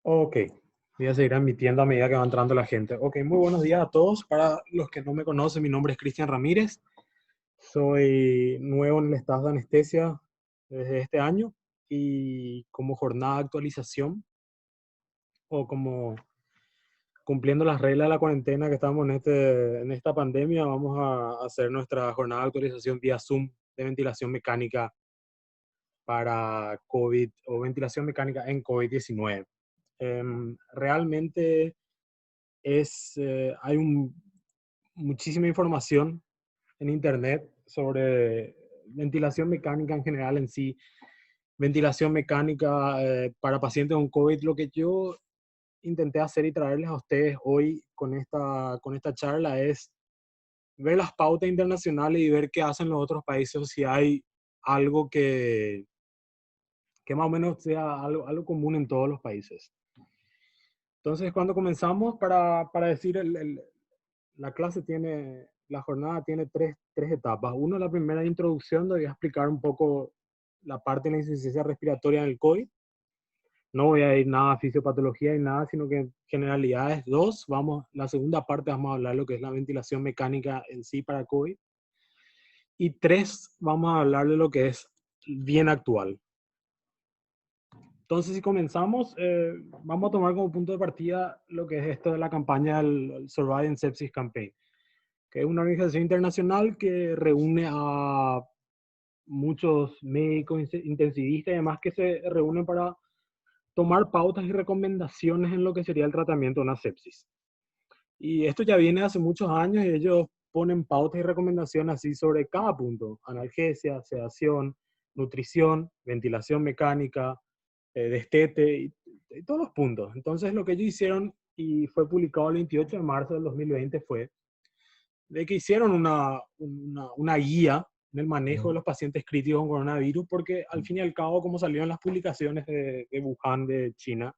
Ok, voy a seguir admitiendo a medida que va entrando la gente. Ok, muy buenos días a todos. Para los que no me conocen, mi nombre es Cristian Ramírez. Soy nuevo en el estado de anestesia desde este año y como jornada de actualización o como cumpliendo las reglas de la cuarentena que estamos en esta pandemia, vamos a hacer nuestra jornada de actualización vía Zoom de ventilación mecánica para COVID o ventilación mecánica en COVID-19. Realmente hay muchísima información en Internet sobre ventilación mecánica en general en sí, ventilación mecánica para pacientes con COVID. Lo que yo intenté hacer y traerles a ustedes hoy con esta charla es ver las pautas internacionales y ver qué hacen los otros países, si hay algo que más o menos sea algo común en todos los países. Entonces, cuando comenzamos, para decir, la clase tiene, la jornada tiene tres etapas. Uno, la primera introducción, donde voy a explicar un poco la parte de la insuficiencia respiratoria en el COVID. No voy a ir nada a fisiopatología y nada, sino que generalidades. Dos, la segunda parte vamos a hablar de lo que es la ventilación mecánica en sí para COVID. Y tres, vamos a hablar de lo que es bien actual. Entonces, si comenzamos, vamos a tomar como punto de partida lo que es esto de la campaña del Surviving Sepsis Campaign, que es una organización internacional que reúne a muchos médicos intensivistas y demás que se reúnen para tomar pautas y recomendaciones en lo que sería el tratamiento de una sepsis. Y esto ya viene hace muchos años y ellos ponen pautas y recomendaciones así sobre cada punto: analgesia, sedación, nutrición, ventilación mecánica, destete y todos los puntos. Entonces lo que ellos hicieron, y fue publicado el 28 de marzo del 2020, fue de que hicieron una guía en el manejo de los pacientes críticos con coronavirus, porque al fin y al cabo, como salieron las publicaciones de Wuhan, de China,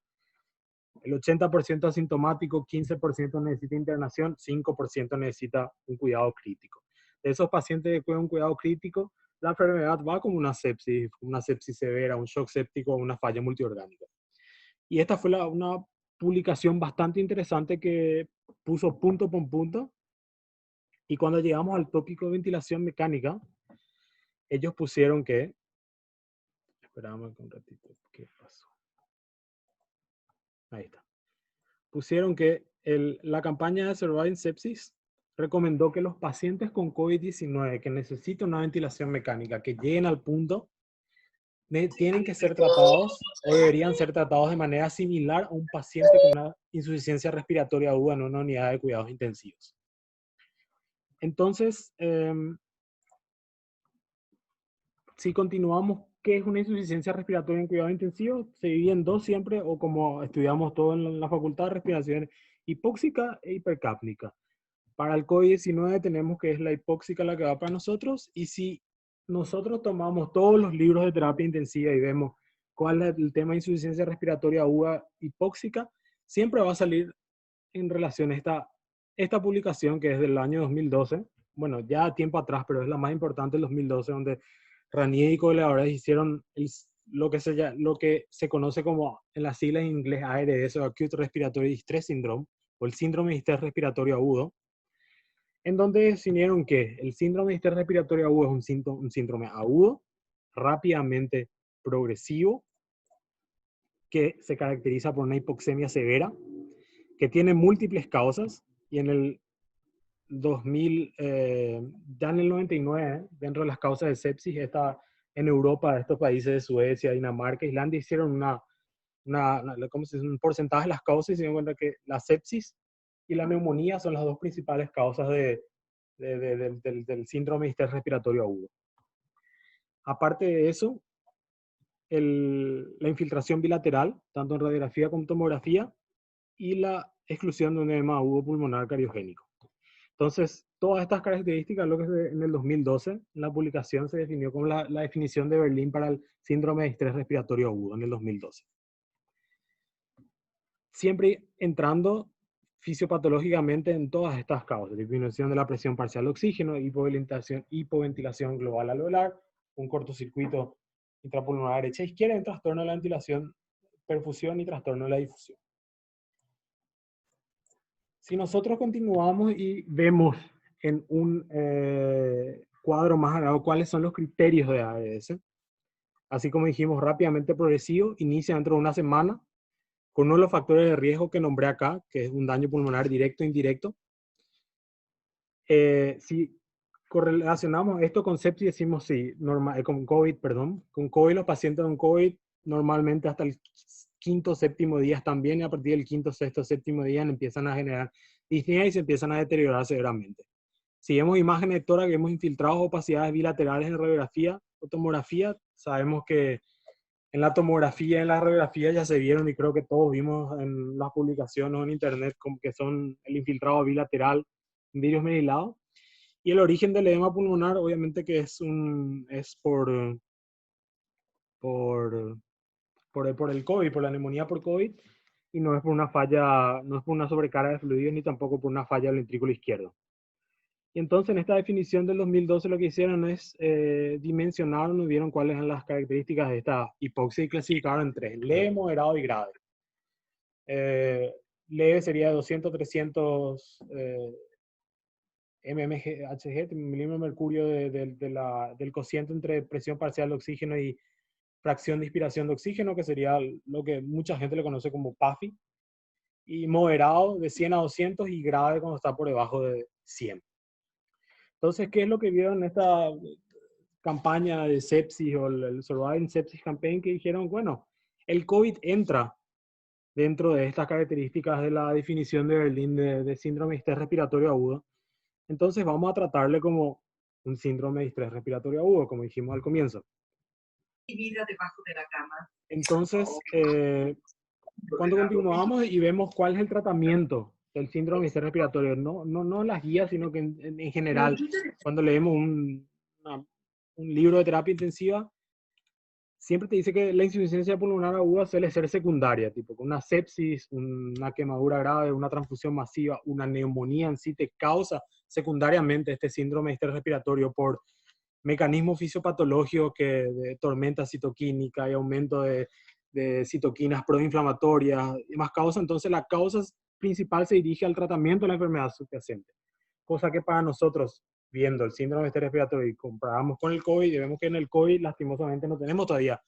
el 80% asintomático, 15% necesita internación, 5% necesita un cuidado crítico. De esos pacientes que cuidan un cuidado crítico, la enfermedad va como una sepsis severa, un shock séptico o una falla multiorgánica. Y esta fue una publicación bastante interesante que puso punto por punto. Y cuando llegamos al tópico de ventilación mecánica, ellos pusieron que, esperamos un ratito, ¿qué pasó? Ahí está. Pusieron que la campaña de Surviving Sepsis recomendó que los pacientes con COVID-19 que necesitan una ventilación mecánica, que lleguen al punto, tienen que ser tratados o deberían ser tratados de manera similar a un paciente con una insuficiencia respiratoria aguda en una unidad de cuidados intensivos. Entonces, si continuamos, ¿qué es una insuficiencia respiratoria en cuidado intensivo? Se divide en dos siempre, o como estudiamos todo en la facultad, respiración hipóxica e hipercápnica. Para el COVID-19 tenemos que es la hipóxica la que va para nosotros, y si nosotros tomamos todos los libros de terapia intensiva y vemos cuál es el tema de insuficiencia respiratoria aguda hipóxica, siempre va a salir en relación a esta publicación, que es del año 2012, bueno, ya tiempo atrás, pero es la más importante, el 2012, donde Ranier y colaboradores hicieron lo que se conoce como, en las siglas en inglés, ARDS, o Acute Respiratory Distress Syndrome, o el síndrome de estrés respiratorio agudo, en donde definieron que el síndrome de estrés respiratorio agudo es un síndrome agudo, rápidamente progresivo, que se caracteriza por una hipoxemia severa, que tiene múltiples causas, y en el 2000, ya en el 99, dentro de las causas de sepsis, en Europa, estos países de Suecia, Dinamarca, Islandia, hicieron ¿cómo se dice? Un porcentaje de las causas, y se dieron cuenta que la sepsis y la neumonía son las dos principales causas del síndrome de estrés respiratorio agudo. Aparte de eso, la infiltración bilateral, tanto en radiografía como tomografía, y la exclusión de un edema agudo pulmonar cariogénico. Entonces, todas estas características, lo que en el 2012, en la publicación se definió como la definición de Berlín para el síndrome de estrés respiratorio agudo en el 2012. Siempre entrando fisiopatológicamente en todas estas causas: disminución de la presión parcial de oxígeno, hipoventilación global alveolar, un cortocircuito intrapulmonar derecha e izquierda, un trastorno de la ventilación perfusión y trastorno de la difusión. Si nosotros continuamos y vemos en un cuadro más alargado cuáles son los criterios de ARDS, así como dijimos, rápidamente progresivo, inicia dentro de una semana, con uno de los factores de riesgo que nombré acá, que es un daño pulmonar directo e indirecto. Si correlacionamos esto con sepsis, decimos sí, con COVID, perdón. Con COVID, los pacientes con COVID normalmente hasta el quinto, séptimo día están bien, y a partir del quinto, sexto, séptimo día empiezan a generar disnea y se empiezan a deteriorar severamente. Si vemos imágenes de tórax, vemos infiltrados o opacidades bilaterales en radiografía o tomografía, sabemos que en la tomografía, en la radiografía ya se vieron, y creo que todos vimos en las publicaciones o en internet, como que son el infiltrado bilateral, virus merilado. Y el origen del edema pulmonar, obviamente que es por el COVID, por la neumonía por COVID, y no es por una falla, no es por una sobrecarga de fluidos, ni tampoco por una falla del ventrículo izquierdo. Y entonces en esta definición del 2012 lo que hicieron es dimensionaron y vieron cuáles eran las características de esta hipoxia y clasificaron en tres: leve, moderado y grave. Leve sería 200, 300 mmHg, milímetros de mercurio del cociente entre presión parcial de oxígeno y fracción de inspiración de oxígeno, que sería lo que mucha gente le conoce como PAFI. Y moderado de 100 a 200 y grave cuando está por debajo de 100. Entonces, ¿qué es lo que vieron en esta campaña de sepsis o el Surviving Sepsis Campaign? Que dijeron, bueno, el COVID entra dentro de estas características de la definición de Berlín de síndrome de estrés respiratorio agudo. Entonces vamos a tratarle como un síndrome de estrés respiratorio agudo, como dijimos al comienzo. Y vida debajo de la cama. Entonces, cuando continuamos y vemos cuál es el tratamiento del síndrome de estrés respiratorio, no las guías, sino que en general, cuando leemos un libro de terapia intensiva, siempre te dice que la insuficiencia pulmonar aguda suele ser secundaria, tipo con una sepsis, una quemadura grave, una transfusión masiva, una neumonía en sí te causa secundariamente este síndrome de estrés respiratorio por mecanismos fisiopatológicos que de tormenta citoquínica y aumento de citoquinas proinflamatorias y más causa. Entonces la causa principal se dirige al tratamiento de la enfermedad subyacente, cosa que para nosotros, viendo el síndrome de estrés respiratorio y comparamos con el COVID, y vemos que en el COVID lastimosamente no tenemos todavía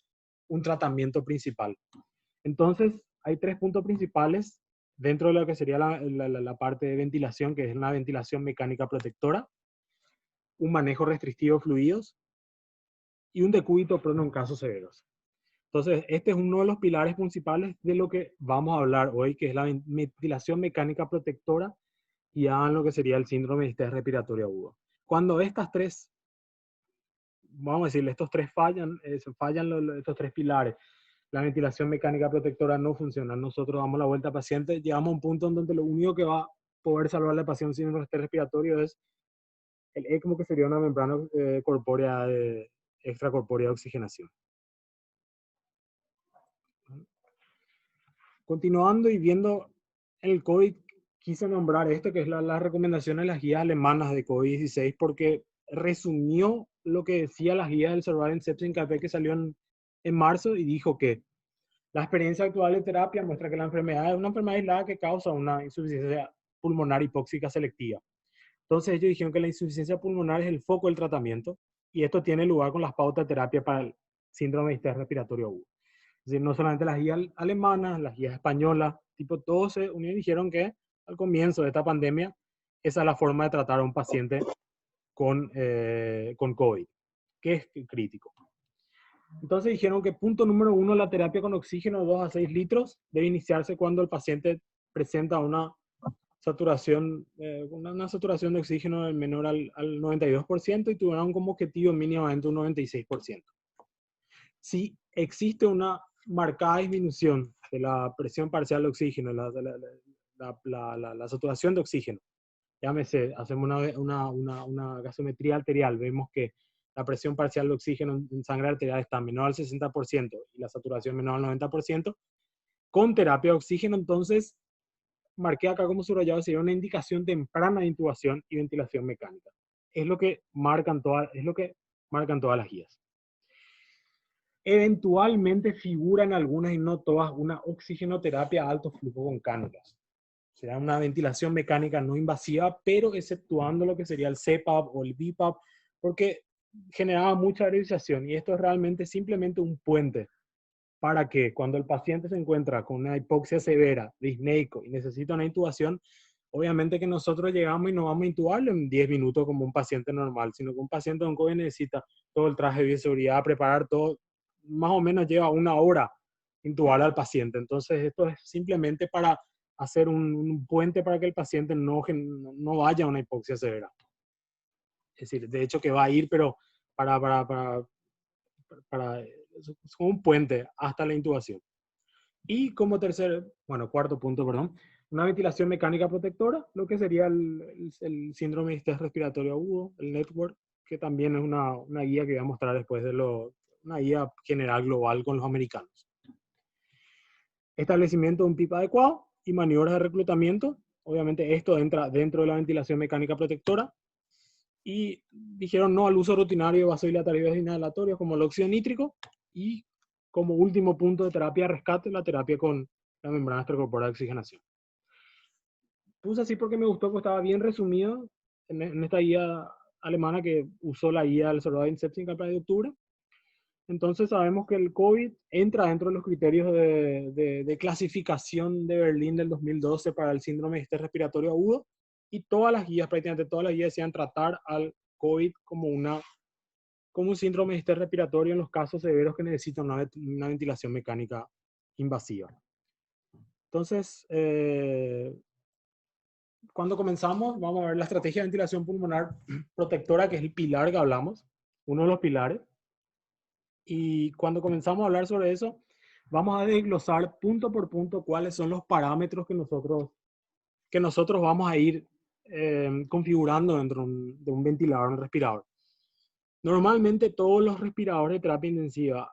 un tratamiento principal. Entonces hay tres puntos principales dentro de lo que sería la parte de ventilación, que es una ventilación mecánica protectora, un manejo restrictivo de fluidos y un decúbito prono en casos severos. Entonces, este es uno de los pilares principales de lo que vamos a hablar hoy, que es la ventilación mecánica protectora y en lo que sería el síndrome de estrés respiratorio agudo. Cuando estas tres, vamos a decirle, estos tres fallan estos tres pilares, la ventilación mecánica protectora no funciona, nosotros damos la vuelta al paciente, llegamos a un punto en donde lo único que va a poder salvarle al paciente síndrome de estrés respiratorio es el ECMO, que sería una membrana corpórea extracorpórea de oxigenación. Continuando y viendo el COVID, quise nombrar esto, que es las recomendaciones de las guías alemanas de COVID-16, porque resumió lo que decía las guías del Surviving Sepsis Campaign que salió en marzo, y dijo que la experiencia actual de terapia muestra que la enfermedad es una enfermedad aislada que causa una insuficiencia pulmonar hipóxica selectiva. Entonces ellos dijeron que la insuficiencia pulmonar es el foco del tratamiento, y esto tiene lugar con las pautas de terapia para el síndrome de estrés respiratorio agudo. Es decir, no solamente las guías alemanas, las guías españolas, tipo, todos se unieron y dijeron que al comienzo de esta pandemia esa es la forma de tratar a un paciente con COVID, que es crítico. Entonces dijeron que punto número 1, la terapia con oxígeno de 2 a 6 litros debe iniciarse cuando el paciente presenta una saturación, una saturación de oxígeno menor al 92% y tuvieron como objetivo mínimamente un 96%. Si existe una marcada disminución de la presión parcial de oxígeno, la saturación de oxígeno, llámese, hacemos una gasometría arterial, vemos que la presión parcial de oxígeno en sangre arterial está menor al 60% y la saturación menor al 90%, con terapia de oxígeno, entonces marqué acá como subrayado, sería una indicación temprana de intubación y ventilación mecánica. Es lo que marcan todas las guías. Eventualmente figura en algunas y no todas una oxigenoterapia a alto flujo con cánulas. Será una ventilación mecánica no invasiva, pero exceptuando lo que sería el CPAP o el BiPAP, porque generaba mucha areosación y esto es realmente simplemente un puente para que cuando el paciente se encuentra con una hipoxia severa, disneico y necesita una intubación, obviamente que nosotros llegamos y no vamos a intubarlo en 10 minutos como un paciente normal, sino que un paciente con COVID necesita todo el traje de bioseguridad, preparar todo, más o menos lleva 1 hora intubar al paciente. Entonces esto es simplemente para hacer un puente para que el paciente no vaya a una hipoxia severa. Es decir, de hecho que va a ir, pero es como un puente hasta la intubación. Y como cuarto punto, perdón, una ventilación mecánica protectora, lo que sería el síndrome de estrés respiratorio agudo, el network, que también es una guía que voy a mostrar después una guía general global con los americanos. Establecimiento de un PIP adecuado y maniobras de reclutamiento. Obviamente esto entra dentro de la ventilación mecánica protectora. Y dijeron no al uso rutinario de vasodilatadores inhalatorios como el óxido nítrico. Y como último punto de terapia de rescate, la terapia con la membrana extracorpórea de oxigenación. Puse así porque me gustó, porque estaba bien resumido en esta guía alemana que usó la guía del Surviving Sepsis en de octubre. Entonces sabemos que el COVID entra dentro de los criterios de clasificación de Berlín del 2012 para el síndrome de estrés respiratorio agudo, y todas las guías, prácticamente todas las guías, decían tratar al COVID como un síndrome de estrés respiratorio en los casos severos que necesitan una ventilación mecánica invasiva. Entonces, cuando comenzamos, vamos a ver la estrategia de ventilación pulmonar protectora, que es el pilar que hablamos, uno de los pilares. Y cuando comenzamos a hablar sobre eso, vamos a desglosar punto por punto cuáles son los parámetros que nosotros vamos a ir configurando dentro de un ventilador, un respirador. Normalmente todos los respiradores de terapia intensiva,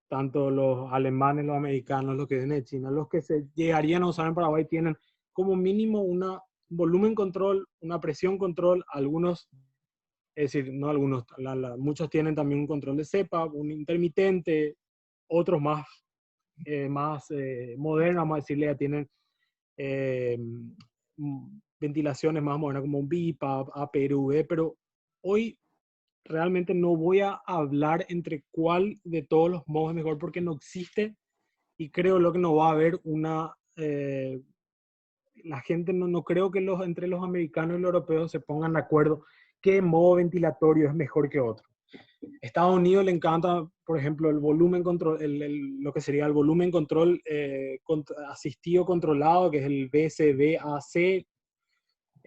tanto los alemanes, los americanos, los que vienen de China, los que se llegarían a usar en Paraguay, tienen como mínimo un volumen control, una presión control, algunos, es decir, no algunos, muchos tienen también un control de CPAP, un intermitente, otros más modernos, vamos a decirle, ya tienen ventilaciones más modernas como un BiPAP, APRV, pero hoy realmente no voy a hablar entre cuál de todos los modos es mejor, porque no existe, y creo lo que no va a haber la gente no creo que entre los americanos y los europeos se pongan de acuerdo qué modo ventilatorio es mejor que otro. Estados Unidos le encanta, por ejemplo, el volumen control, lo que sería el volumen control asistido controlado, que es el VSV-AC.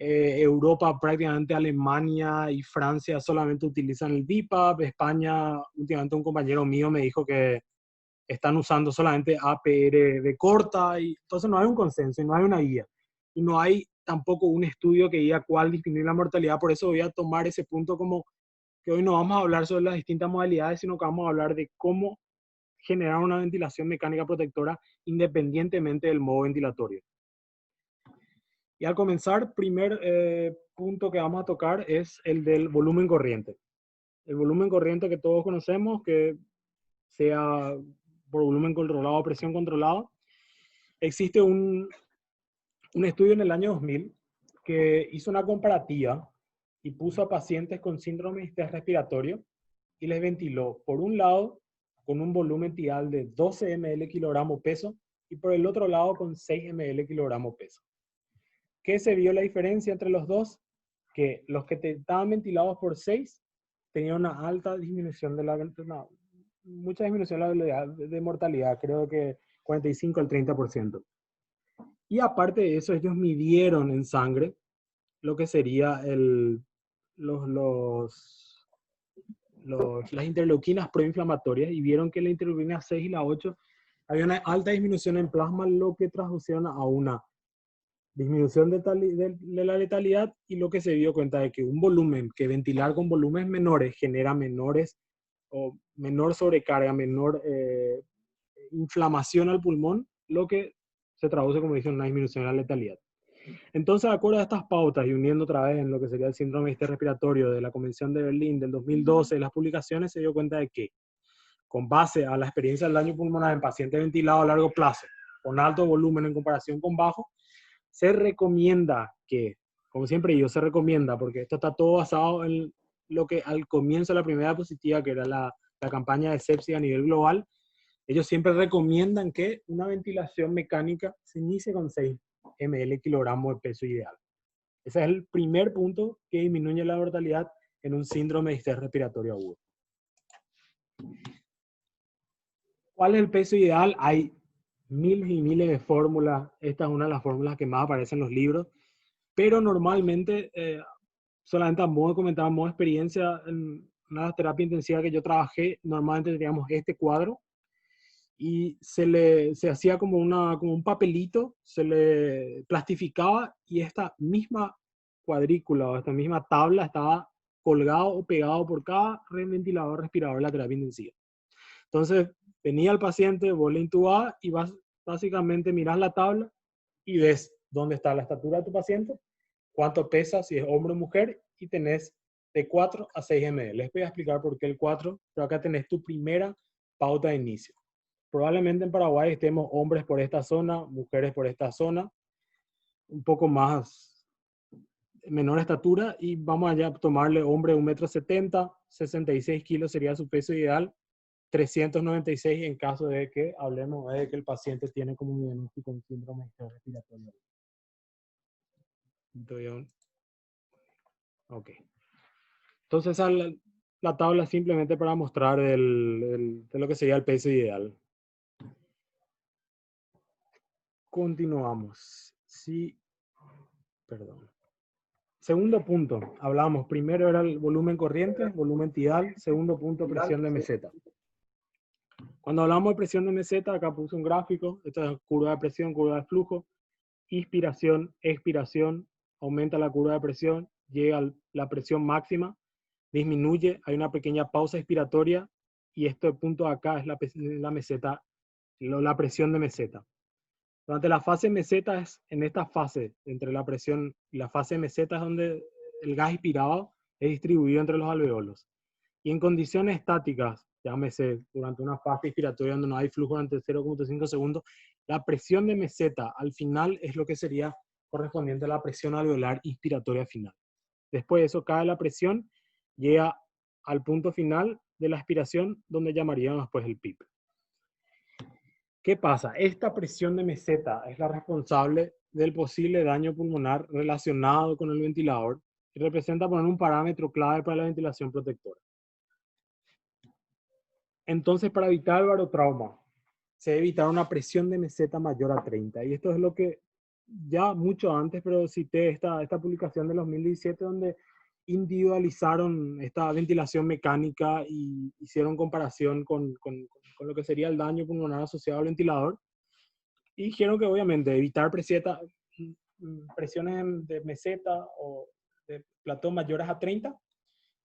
Europa, prácticamente Alemania y Francia solamente utilizan el BiPAP. España, últimamente un compañero mío me dijo que están usando solamente APRV corta, y entonces no hay un consenso y no hay una guía. Y no hay tampoco un estudio que diga cuál disminuye la mortalidad. Por eso voy a tomar ese punto como que hoy no vamos a hablar sobre las distintas modalidades, sino que vamos a hablar de cómo generar una ventilación mecánica protectora independientemente del modo ventilatorio. Y al comenzar, primer punto que vamos a tocar es el del volumen corriente. El volumen corriente que todos conocemos, que sea por volumen controlado o presión controlada. Existe un estudio en el año 2000 que hizo una comparativa y puso a pacientes con síndrome de estrés respiratorio y les ventiló, por un lado, con un volumen tidal de 12 ml kilogramo peso, y por el otro lado con 6 ml kilogramo peso. ¿Qué se vio la diferencia entre los dos? Que los que estaban ventilados por 6 tenían una alta disminución mucha disminución de mortalidad, creo que 45 al 30%. Y aparte de eso, ellos midieron en sangre lo que sería las interleuquinas proinflamatorias, y vieron que la interleuquina 6 y la 8 había una alta disminución en plasma, lo que traducieron a una disminución de la letalidad. Y lo que se dio cuenta de que que ventilar con volúmenes menores genera menor sobrecarga, menor inflamación al pulmón, lo que se traduce, como dije, en una disminución de la letalidad. Entonces, de acuerdo a estas pautas y uniendo otra vez en lo que sería el síndrome de estrés respiratorio de la Convención de Berlín del 2012, de las publicaciones, se dio cuenta de que con base a la experiencia del daño pulmonar en pacientes ventilados a largo plazo, con alto volumen en comparación con bajo, se recomienda que, como siempre digo, se recomienda, porque esto está todo basado en lo que al comienzo de la primera diapositiva, que era la campaña de sepsis a nivel global, ellos siempre recomiendan que una ventilación mecánica se inicie con 6 ml kilogramos de peso ideal. Ese es el primer punto que disminuye la mortalidad en un síndrome de distrés respiratorio agudo. ¿Cuál es el peso ideal? Hay miles y miles de fórmulas. Esta es una de las fórmulas que más aparecen en los libros. Pero normalmente, solamente a modo de comentar, a modo de experiencia, en una terapia intensiva que yo trabajé, normalmente teníamos este cuadro y se hacía como un papelito, se le plastificaba y esta misma cuadrícula o esta misma tabla estaba colgado o pegado por cada ventilador respirador de la terapia intensiva. Entonces, venía el paciente, vos le intubás y básicamente mirás la tabla y ves dónde está la estatura de tu paciente, cuánto pesa, si es hombre o mujer, y tenés de 4 a 6 ml. Les voy a explicar por qué el 4, pero acá tenés tu primera pauta de inicio. Probablemente en Paraguay estemos hombres por esta zona, mujeres por esta zona, un poco más menor estatura, y vamos allá a tomarle hombre 1,70 m, 66 kilos sería su peso ideal, 396 en caso de que hablemos de que el paciente tiene como un diagnóstico de síndrome respiratorio. Ok. Entonces esa es la tabla simplemente para mostrar de lo que sería el peso ideal. Continuamos. Sí, perdón. Segundo punto, hablamos, primero era el volumen corriente, volumen tidal, segundo punto, presión de meseta. Cuando hablamos de presión de meseta, acá puse un gráfico, esta es curva de presión, curva de flujo, inspiración, expiración, aumenta la curva de presión, llega a la presión máxima, disminuye, hay una pequeña pausa expiratoria y este punto de acá es la meseta, la presión de meseta. Durante la fase meseta en esta fase, entre la presión y la fase meseta es donde el gas inspirado es distribuido entre los alveolos. Y en condiciones estáticas, llámese durante una fase inspiratoria donde no hay flujo durante 0,5 segundos, la presión de meseta al final es lo que sería correspondiente a la presión alveolar inspiratoria final. Después de eso cae la presión, llega al punto final de la expiración donde llamaríamos después el PIP. ¿Qué pasa? Esta presión de meseta es la responsable del posible daño pulmonar relacionado con el ventilador y representa poner un parámetro clave para la ventilación protectora. Entonces, para evitar el barotrauma, se debe evitar una presión de meseta mayor a 30. Y esto es lo que ya mucho antes, pero cité esta publicación de 2017 donde individualizaron esta ventilación mecánica y hicieron comparación con lo que sería el daño pulmonar asociado al ventilador. Y dijeron que obviamente evitar presiones de meseta o de platón mayores a 30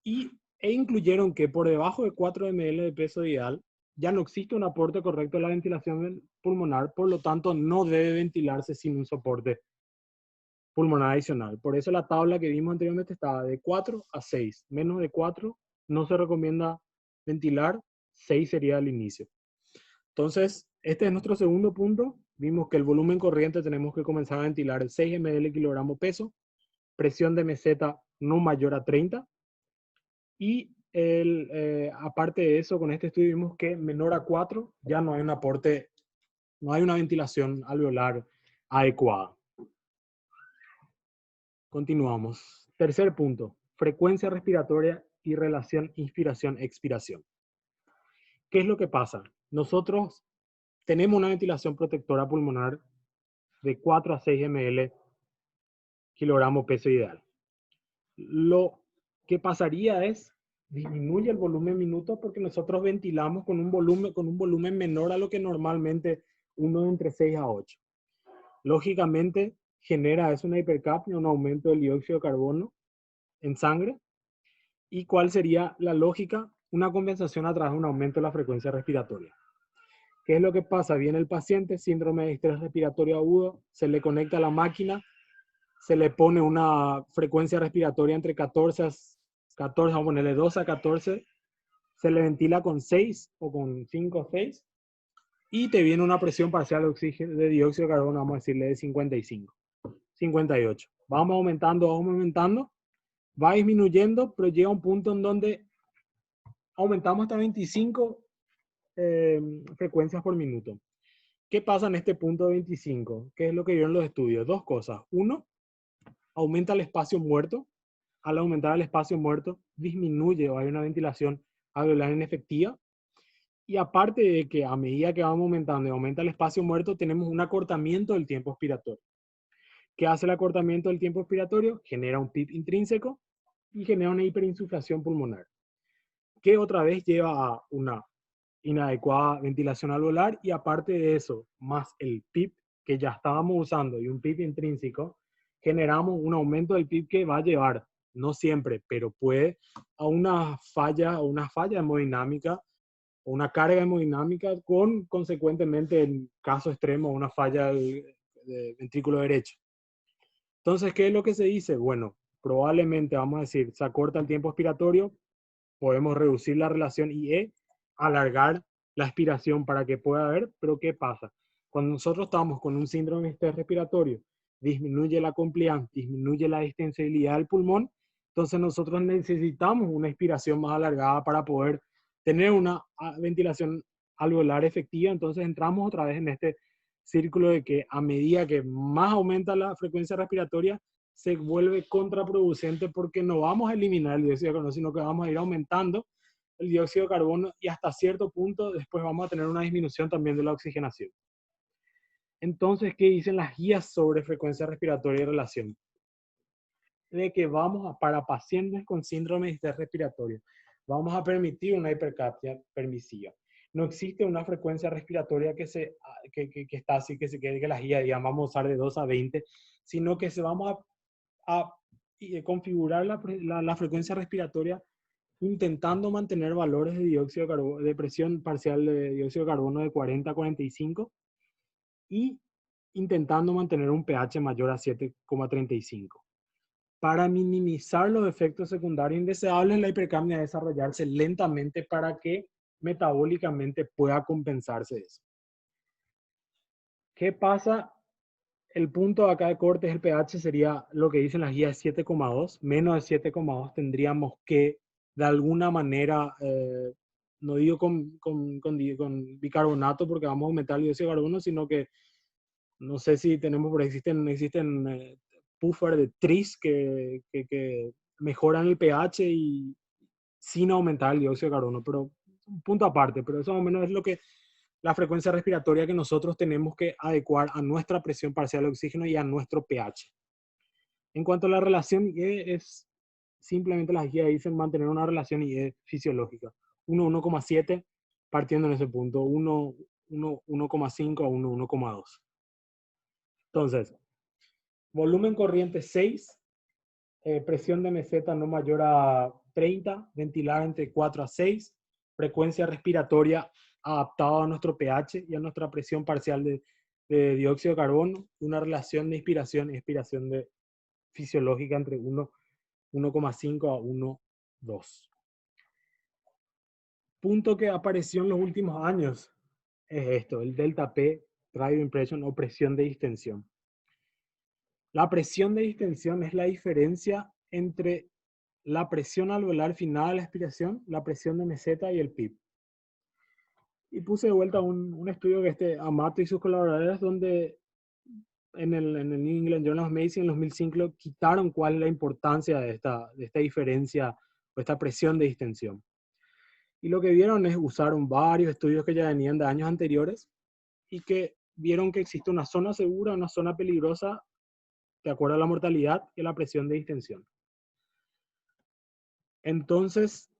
e incluyeron que por debajo de 4 ml de peso ideal ya no existe un aporte correcto a la ventilación pulmonar, por lo tanto no debe ventilarse sin un soporte pulmonar adicional. Por eso la tabla que vimos anteriormente estaba de 4 a 6. Menos de 4 no se recomienda ventilar, 6 sería el inicio. Entonces, este es nuestro segundo punto. Vimos que el volumen corriente tenemos que comenzar a ventilar el 6 ml kilogramo peso, presión de meseta no mayor a 30. Y aparte de eso, con este estudio vimos que menor a 4 ya no hay un aporte, no hay una ventilación alveolar adecuada. Continuamos. Tercer punto, frecuencia respiratoria y relación inspiración-expiración. ¿Qué es lo que pasa? Nosotros tenemos una ventilación protectora pulmonar de 4 a 6 ml kilogramo peso ideal. Lo que pasaría es disminuye el volumen minuto porque nosotros ventilamos con un volumen menor a lo que normalmente uno de entre 6 a 8. Lógicamente genera eso una hipercapnia, un aumento del dióxido de carbono en sangre. ¿Y cuál sería la lógica? Una compensación a través de un aumento de la frecuencia respiratoria. ¿Qué es lo que pasa? Viene el paciente, síndrome de distrés respiratorio agudo, se le conecta a la máquina, se le pone una frecuencia respiratoria entre 14, vamos a ponerle 2 a 14 se le ventila con 6 o con 5 o 6 y te viene una presión parcial de oxígeno, de dióxido de carbono, vamos a decirle de 55, 58. Vamos aumentando, va disminuyendo, pero llega un punto en donde aumentamos hasta 25 frecuencias por minuto. ¿Qué pasa en este punto de 25? ¿Qué es lo que vieron los estudios? Dos cosas. Uno, aumenta el espacio muerto. Al aumentar el espacio muerto, disminuye o hay una ventilación alveolar inefectiva. Y aparte de que a medida que vamos aumentando y aumenta el espacio muerto, tenemos un acortamiento del tiempo expiratorio. ¿Qué hace el acortamiento del tiempo expiratorio? Genera un PIB intrínseco y genera una hiperinsuflación pulmonar, que otra vez lleva a una inadecuada ventilación alveolar y aparte de eso, más el PIB que ya estábamos usando y un PIB intrínseco, generamos un aumento del PIB que va a llevar, no siempre, pero puede, a una falla hemodinámica o una carga hemodinámica con, consecuentemente, en caso extremo, una falla del ventrículo derecho. Entonces, ¿qué es lo que se dice? Bueno, probablemente, vamos a decir, se acorta el tiempo expiratorio, podemos reducir la relación IE, alargar la expiración para que pueda haber, pero ¿qué pasa? Cuando nosotros estamos con un síndrome de estrés respiratorio, disminuye la compliance, disminuye la distensibilidad del pulmón, entonces nosotros necesitamos una expiración más alargada para poder tener una ventilación alveolar efectiva, entonces entramos otra vez en este círculo de que a medida que más aumenta la frecuencia respiratoria, se vuelve contraproducente porque no vamos a eliminar el dióxido de carbono, sino que vamos a ir aumentando el dióxido de carbono y hasta cierto punto después vamos a tener una disminución también de la oxigenación. Entonces, ¿qué dicen las guías sobre frecuencia respiratoria y relación? De que para pacientes con síndrome de estrés respiratorio, vamos a permitir una hipercapnia permisiva. No existe una frecuencia respiratoria que está así, que las guías digan vamos a usar de 2 a 20, sino que vamos a configurar la frecuencia respiratoria intentando mantener valores de dióxido de carbono, de presión parcial de dióxido de carbono de 40 a 45 y intentando mantener un pH mayor a 7,35. Para minimizar los efectos secundarios indeseables, la hipercapnia debe desarrollarse lentamente para que metabólicamente pueda compensarse eso. ¿Qué pasa? El punto acá de corte es el pH, sería lo que dicen las guías 7,2. Menos de 7,2 tendríamos que, de alguna manera, no digo con bicarbonato porque vamos a aumentar el dióxido de carbono, sino que no sé si tenemos, pero existen puffer de tris que mejoran el pH y sin aumentar el dióxido de carbono, pero un punto aparte, pero eso más o menos es lo que la frecuencia respiratoria que nosotros tenemos que adecuar a nuestra presión parcial de oxígeno y a nuestro pH. En cuanto a la relación IE, es simplemente las guías dicen mantener una relación IE fisiológica. 1,7 partiendo en ese punto, 1,5 a 1,2. Entonces, volumen corriente 6, presión de meseta no mayor a 30, ventilar entre 4 a 6, frecuencia respiratoria adaptada a nuestro pH y a nuestra presión parcial de dióxido de carbono, una relación de inspiración y expiración fisiológica entre 1,5 a 1,2. Punto que apareció en los últimos años es esto, el delta P, radio impression o presión de distensión. La presión de distensión es la diferencia entre la presión alveolar final de la expiración, la presión de meseta y el PIB. Y puse de vuelta un estudio que Amato y sus colaboradores, donde en el New England Journal of Medicine en 2005 quitaron cuál es la importancia de esta diferencia o esta presión de distensión. Y lo que vieron es usaron varios estudios que ya venían de años anteriores y que vieron que existe una zona segura, una zona peligrosa, de acuerdo a la mortalidad y la presión de distensión. Entonces,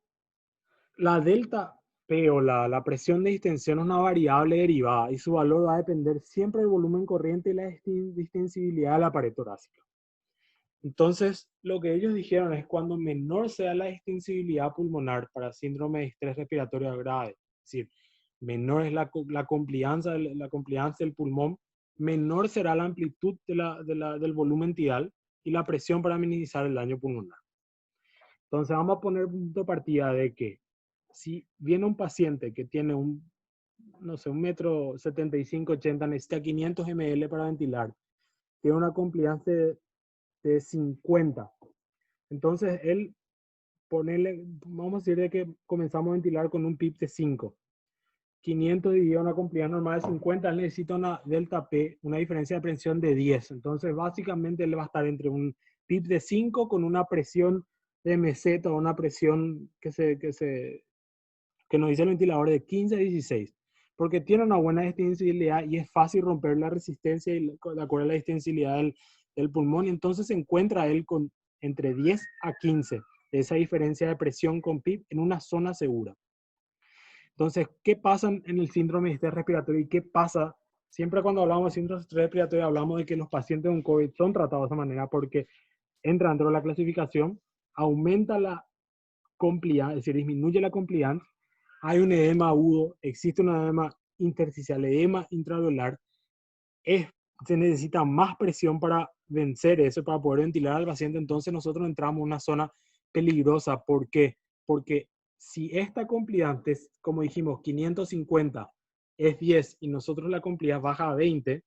la delta P o la presión de distensión es una variable derivada y su valor va a depender siempre del volumen corriente y la distensibilidad de la pared torácica. Entonces, lo que ellos dijeron es cuando menor sea la distensibilidad pulmonar para síndrome de estrés respiratorio grave, es decir, menor es la compliance del pulmón, menor será la amplitud del volumen tidal y la presión para minimizar el daño pulmonar. Entonces vamos a poner punto de partida de que si viene un paciente que tiene no sé, 1,75 m, 80 m, necesita 500 ml para ventilar, tiene una compliance de 50. Entonces, él, vamos a decir de que comenzamos a ventilar con un PIP de 5. 500 dividido una compliance normal de 50, él necesita una delta P, una diferencia de presión de 10. Entonces, básicamente, él va a estar entre un PIP de 5 con una presión de meseta o una presión que nos dice el ventilador de 15 a 16. Porque tiene una buena distensibilidad y es fácil romper la resistencia de acuerdo a la distensibilidad del pulmón. Y entonces se encuentra él con entre 10 a 15 de esa diferencia de presión con PIP en una zona segura. Entonces, ¿qué pasa en el síndrome de estrés respiratorio y qué pasa? Siempre cuando hablamos de síndrome de estrés respiratorio hablamos de que los pacientes con COVID son tratados de esa manera porque entra dentro de la clasificación, aumenta la compliance, es decir, disminuye la compliance, hay un edema agudo, existe un edema intersticial, edema intraalveolar, se necesita más presión para vencer eso, para poder ventilar al paciente. Entonces nosotros entramos en una zona peligrosa. ¿Por qué? Porque si esta compliance, como dijimos, 550 es 10 y nosotros la compliance baja a 20,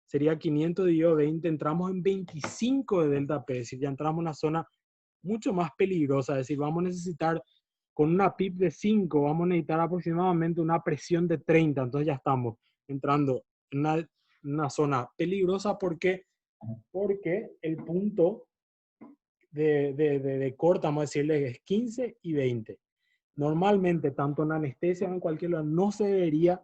sería 500 dividido 20, entramos en 25 de delta P, es decir, ya entramos en una zona mucho más peligrosa, es decir, vamos a necesitar, con una PIP de 5, vamos a necesitar aproximadamente una presión de 30, entonces ya estamos entrando en una zona peligrosa. Porque el punto de corta, vamos a decirle, es 15 y 20. Normalmente, tanto en anestesia o en cualquier lugar, no se debería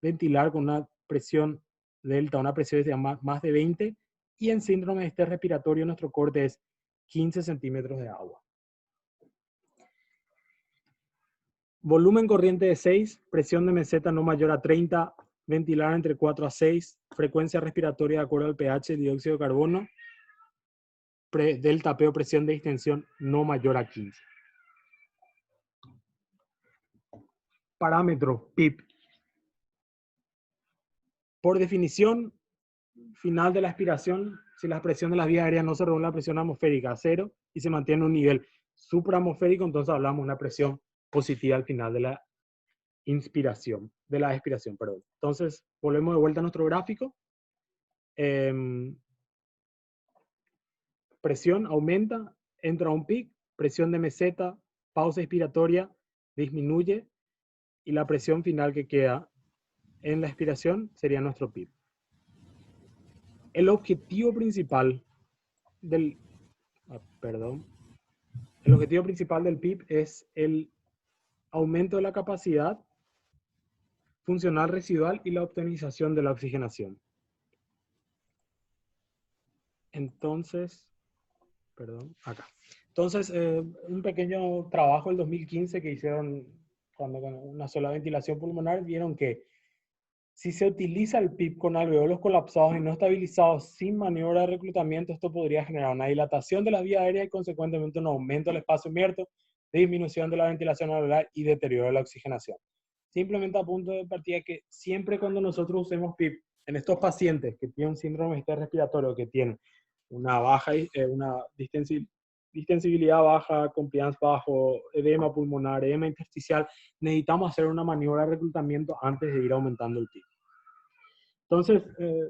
ventilar con una presión delta, una presión de más de 20, y en síndrome de estrés respiratorio nuestro corte es 15 centímetros de agua. Volumen corriente de 6, presión de meseta no mayor a 30, ventilar entre 4 a 6, frecuencia respiratoria de acuerdo al pH, dióxido de carbono, delta P o presión de distensión no mayor a 15. Parámetro PIP. Por definición final de la expiración, si la presión de las vías aéreas no se reduce la presión atmosférica a 0 y se mantiene un nivel supraatmosférico, entonces hablamos de una presión positiva al final de la expiración. Entonces, volvemos de vuelta a nuestro gráfico. Presión aumenta, entra a un pic, presión de meseta, pausa expiratoria, disminuye, y la presión final que queda en la expiración sería nuestro PIP. El objetivo principal del PIP es el aumento de la capacidad funcional residual y la optimización de la oxigenación. Entonces, Entonces, un pequeño trabajo del 2015 que hicieron con una sola ventilación pulmonar, vieron que si se utiliza el PIP con alveolos colapsados y no estabilizados sin maniobra de reclutamiento, esto podría generar una dilatación de las vías aéreas y consecuentemente un aumento del espacio abierto, disminución de la ventilación alveolar y deterioro de la oxigenación. Simplemente a punto de partida que siempre cuando nosotros usemos PIP en estos pacientes que tienen un síndrome de estrés respiratorio, que tienen una baja, una distensibilidad baja, compliance bajo, edema pulmonar, edema intersticial, necesitamos hacer una maniobra de reclutamiento antes de ir aumentando el PIP. Entonces,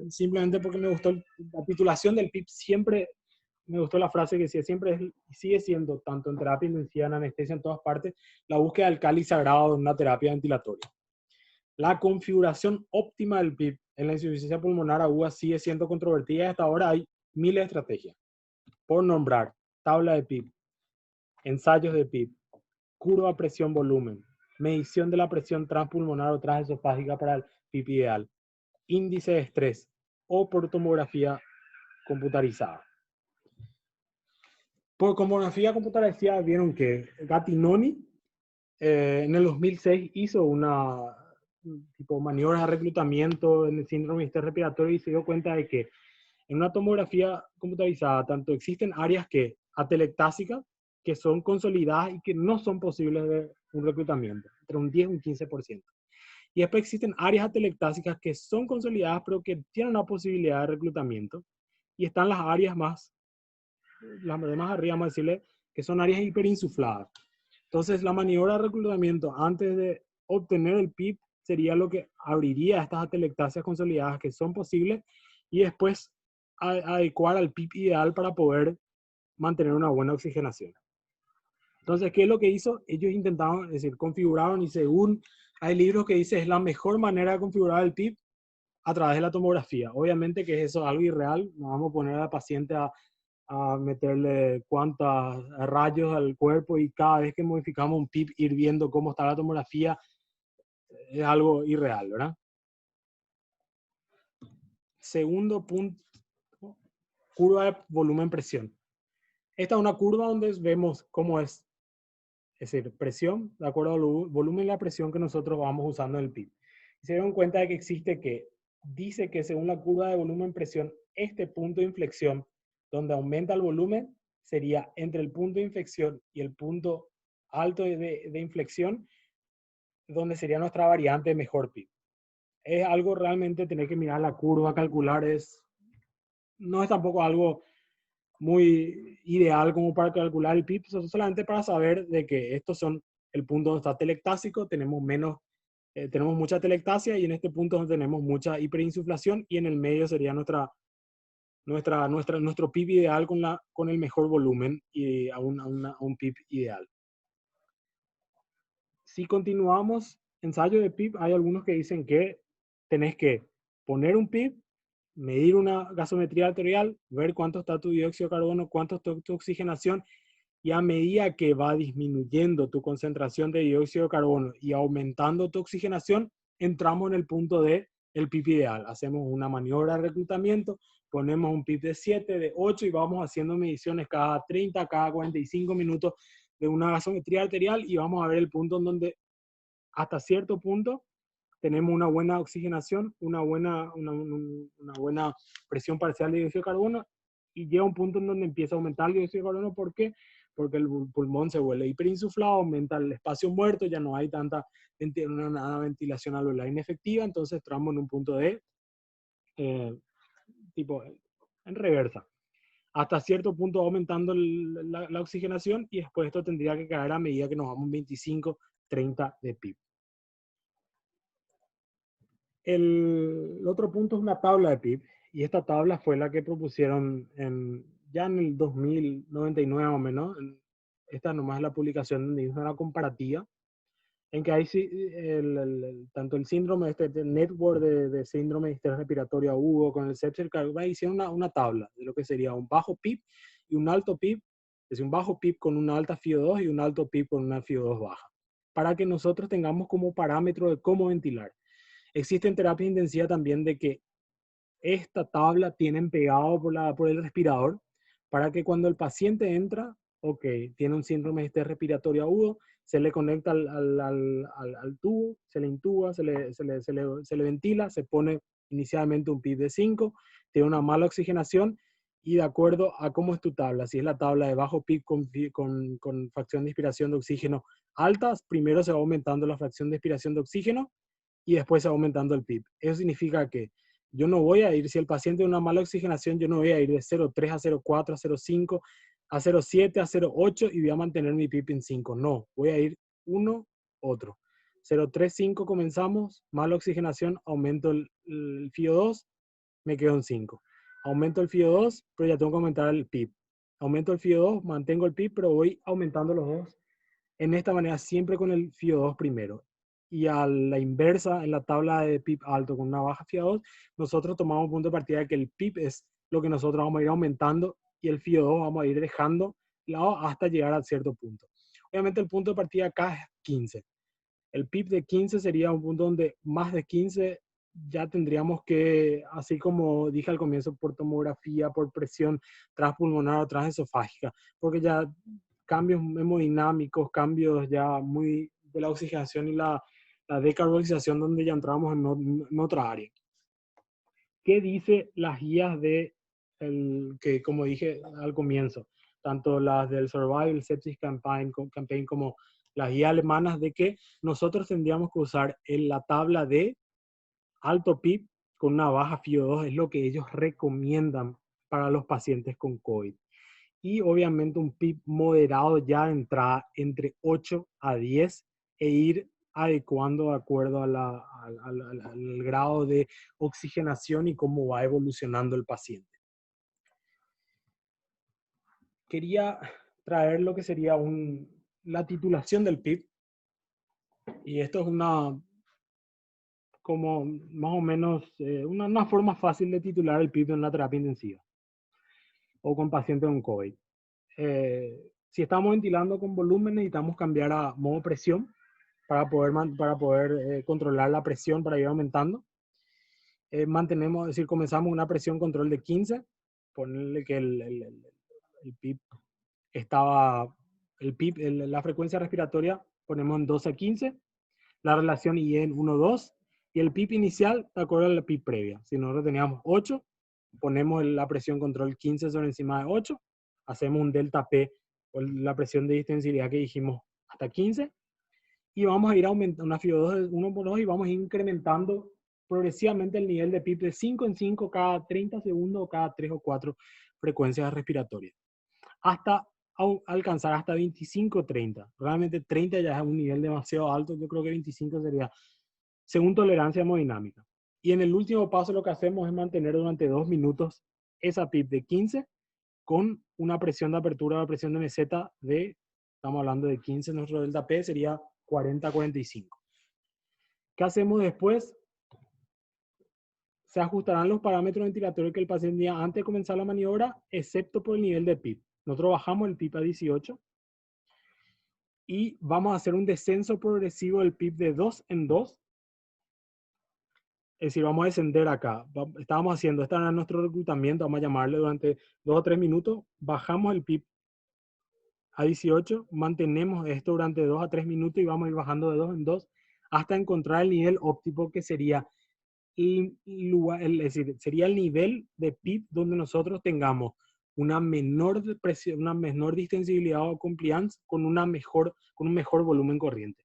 simplemente porque me gustó la titulación del PIP, siempre me gustó la frase que decía, siempre sigue siendo, tanto en terapia intensiva, en anestesia, en todas partes, la búsqueda del cáliz sagrado de una terapia ventilatoria. La configuración óptima del PIP en la insuficiencia pulmonar aguda sigue siendo controvertida y hasta ahora hay miles de estrategias. Por nombrar, tabla de PIP, ensayos de PIP, curva presión-volumen, medición de la presión transpulmonar o transesofágica para el PIP ideal, índice de estrés o por tomografía computarizada. Por tomografía computarizada vieron que Gattinoni en el 2006 hizo una maniobra de reclutamiento en el síndrome de estrés respiratorio y se dio cuenta de que en una tomografía computarizada tanto existen áreas atelectásicas que son consolidadas y que no son posibles de un reclutamiento, entre un 10 y un 15%. Y después existen áreas atelectásicas que son consolidadas pero que tienen una posibilidad de reclutamiento. Y están las demás arriba, vamos a decirle, que son áreas hiperinsufladas. Entonces, la maniobra de reclutamiento antes de obtener el PIB sería lo que abriría estas atelectasias consolidadas que son posibles y después adecuar al PIB ideal para poder mantener una buena oxigenación. Entonces, ¿qué es lo que hizo? Ellos intentaron, es decir, configuraron y según hay libros que dicen es la mejor manera de configurar el PIB a través de la tomografía. Obviamente que eso es algo irreal, no vamos a poner al paciente a meterle cuántos rayos al cuerpo y cada vez que modificamos un PIB ir viendo cómo está la tomografía es algo irreal, ¿verdad? Segundo punto, curva de volumen-presión. Esta es una curva donde vemos cómo es decir, presión de acuerdo al volumen y la presión que nosotros vamos usando en el PIB. Y se dieron cuenta de que existe que dice que según la curva de volumen-presión, este punto de inflexión donde aumenta el volumen sería entre el punto de inflexión y el punto alto de inflexión, donde sería nuestra variante de mejor PIB. Es algo realmente tener que mirar la curva, calcular, no es tampoco algo muy ideal como para calcular el PIB, solamente para saber de que estos son el punto donde está telectásico, tenemos tenemos mucha telectasia y en este punto donde tenemos mucha hiperinsuflación y en el medio sería nuestro PIB ideal con el mejor volumen y a un PIB ideal. Si continuamos ensayo de PIB, hay algunos que dicen que tenés que poner un PIB, medir una gasometría arterial, ver cuánto está tu dióxido de carbono, cuánto está tu oxigenación, y a medida que va disminuyendo tu concentración de dióxido de carbono y aumentando tu oxigenación, entramos en el punto de el PIB ideal. Hacemos una maniobra de reclutamiento, ponemos un PIB de 7, de 8 y vamos haciendo mediciones cada 30, cada 45 minutos de una gasometría arterial y vamos a ver el punto en donde hasta cierto punto tenemos una buena oxigenación, una buena presión parcial de dióxido de carbono y llega un punto en donde empieza a aumentar el dióxido de carbono. ¿Por qué? Porque el pulmón se vuelve hiperinsuflado, aumenta el espacio muerto, ya no hay tanta una ventilación alveolar inefectiva, entonces entramos en un punto de tipo en reversa. Hasta cierto punto va aumentando la oxigenación y después esto tendría que caer a medida que nos vamos 25, 30 de PIB. El otro punto es una tabla de PIB y esta tabla fue la que propusieron ya en el 2099 o menos. Esta nomás es la publicación donde hizo una comparativa en que hay tanto el síndrome, network de síndrome de distrés respiratorio agudo con el sepsis, hicieron una tabla de lo que sería un bajo PIB y un alto PIB, es decir, un bajo PIB con una alta FiO2 y un alto PIB con una FiO2 baja, para que nosotros tengamos como parámetro de cómo ventilar. Existen terapias intensivas también de que esta tabla tienen pegado por el respirador para que cuando el paciente entra, ok, tiene un síndrome de estrés respiratorio agudo, se le conecta al tubo, se le intuba, se le ventila, se pone inicialmente un PIB de 5, tiene una mala oxigenación y de acuerdo a cómo es tu tabla, si es la tabla de bajo PIB con fracción de inspiración de oxígeno altas, primero se va aumentando la fracción de expiración de oxígeno y después se va aumentando el PIB. Eso significa que yo no voy a ir, si el paciente tiene una mala oxigenación, yo no voy a ir de 0,3 a 0,4 a 0,5 a 0,7 a 0,8 y voy a mantener mi PIB en 5. No, voy a ir uno, otro. 0,3,5 comenzamos, mala oxigenación, aumento el FiO2, me quedo en 5. Aumento el FiO2, pero ya tengo que aumentar el PIB. Aumento el FiO2, mantengo el PIB, pero voy aumentando los dos. En esta manera, siempre con el FiO2 primero. Y a la inversa, en la tabla de PIB alto con una baja FiO2, nosotros tomamos punto de partida de que el PIB es lo que nosotros vamos a ir aumentando y el FiO2 vamos a ir dejando lado hasta llegar a cierto punto. Obviamente el punto de partida acá es 15. El PIB de 15 sería un punto donde más de 15 ya tendríamos que, así como dije al comienzo, por tomografía, por presión transpulmonar o transesofágica, porque ya cambios hemodinámicos, cambios ya muy de la oxigenación y la decarbonización donde ya entramos en otra área. ¿Qué dice las guías que, como dije al comienzo, tanto las del Survival Sepsis Campaign como las guías alemanas, de que nosotros tendríamos que usar en la tabla de alto PIB con una baja FiO2, es lo que ellos recomiendan para los pacientes con COVID. y obviamente un PIB moderado ya de entrada entre 8 a 10 e ir adecuando de acuerdo al grado de oxigenación y cómo va evolucionando el paciente. Quería traer lo que sería la titulación del PIB, y esto es como más o menos una forma fácil de titular el PIB en la terapia intensiva o con pacientes con COVID. Si estamos ventilando con volumen, necesitamos cambiar a modo presión para poder controlar la presión para ir aumentando. Mantenemos, es decir, comenzamos una presión control de 15, ponerle que el PIB estaba, la frecuencia respiratoria ponemos en 12 a 15, la relación I en 1, 2, y el PIB inicial de acuerdo a la PIB previa. Si nosotros teníamos 8, ponemos la presión control 15 sobre encima de 8, hacemos un delta P, o la presión de distensibilidad que dijimos, hasta 15, y vamos a ir aumentando una FIO2 de 1 por 2 y vamos a ir incrementando progresivamente el nivel de PIB de 5 en 5 cada 30 segundos o cada 3 o 4 frecuencias respiratorias, hasta alcanzar hasta 25, 30. Realmente 30 ya es un nivel demasiado alto, yo creo que 25 sería según tolerancia hemodinámica. Y en el último paso lo que hacemos es mantener durante 2 minutos esa PIB de 15 con una presión de apertura o presión de meseta de, estamos hablando de 15, nuestro delta P sería 40-45. ¿Qué hacemos después? Se ajustarán los parámetros ventilatorios que el paciente tenía antes de comenzar la maniobra, excepto por el nivel de PIB. Nosotros bajamos el PIB a 18 y vamos a hacer un descenso progresivo del PIB de 2 en 2. Es decir, vamos a descender acá. Estábamos haciendo, este era nuestro reclutamiento, vamos a llamarle durante 2 o 3 minutos. Bajamos el PIB a 18, mantenemos esto durante 2 a 3 minutos y vamos a ir bajando de 2 en 2 hasta encontrar el nivel óptimo que sería es decir, sería el nivel de PIB donde nosotros tengamos una menor presión, una menor distensibilidad o compliance con un mejor volumen corriente.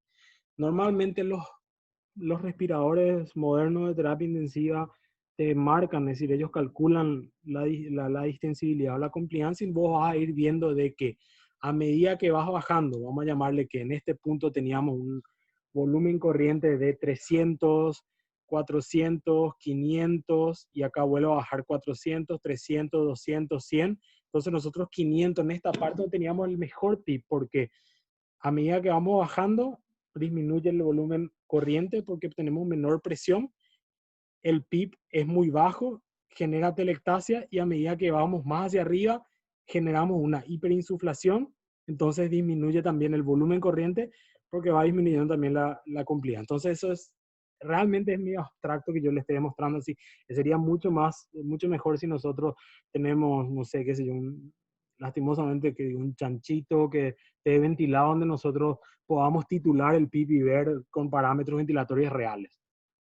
Normalmente los respiradores modernos de terapia intensiva te marcan, es decir, ellos calculan la distensibilidad o la compliance y vos vas a ir viendo de que a medida que vas bajando, vamos a llamarle que en este punto teníamos un volumen corriente de 300, 400, 500 y acá vuelvo a bajar 400, 300, 200, 100. Entonces nosotros 500 en esta parte teníamos el mejor PIB porque a medida que vamos bajando disminuye el volumen corriente porque tenemos menor presión, el PIB es muy bajo, genera telectasia y a medida que vamos más hacia arriba generamos una hiperinsuflación, entonces disminuye también el volumen corriente porque va disminuyendo también la compliance. Entonces eso realmente es medio abstracto que yo le esté demostrando así. Sería mucho mejor si nosotros tenemos, no sé, qué sé yo, lastimosamente que un chanchito que esté ventilado donde nosotros podamos titular el PIB y ver con parámetros ventilatorios reales.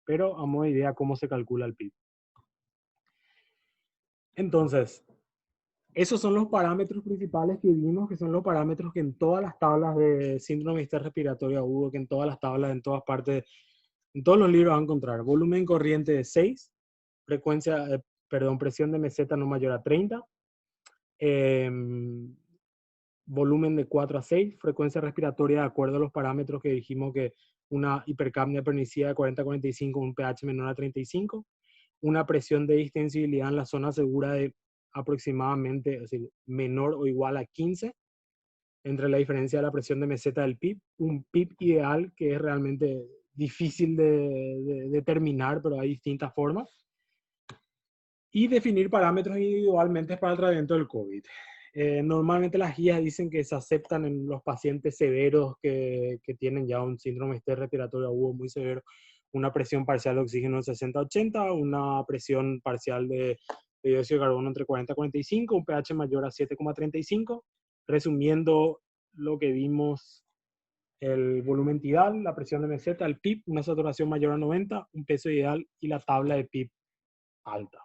Pero a modo de idea cómo se calcula el PIB. Entonces, esos son los parámetros principales que vimos, que son los parámetros que en todas las tablas de síndrome de distrés respiratorio agudo, que en todas las tablas, en todas partes, en todos los libros van a encontrar. Volumen corriente de 6, presión de meseta no mayor a 30, volumen de 4 a 6, frecuencia respiratoria de acuerdo a los parámetros que dijimos que una hipercapnia pernicida de 40-45, un pH menor a 35, una presión de distensibilidad en la zona segura de aproximadamente, es decir, menor o igual a 15, entre la diferencia de la presión de meseta del PIB, un PIB ideal que es realmente difícil de determinar, pero hay distintas formas, y definir parámetros individualmente para el tratamiento del COVID. Normalmente las guías dicen que se aceptan en los pacientes severos que tienen ya un síndrome de estrés respiratorio agudo muy severo, una presión parcial de oxígeno de 60-80, una presión parcial de dióxido de carbono entre 40-45, un pH mayor a 7,35. Resumiendo lo que vimos, el volumen tidal, la presión de meseta, el PIB, una saturación mayor a 90, un peso ideal y la tabla de PIB alta.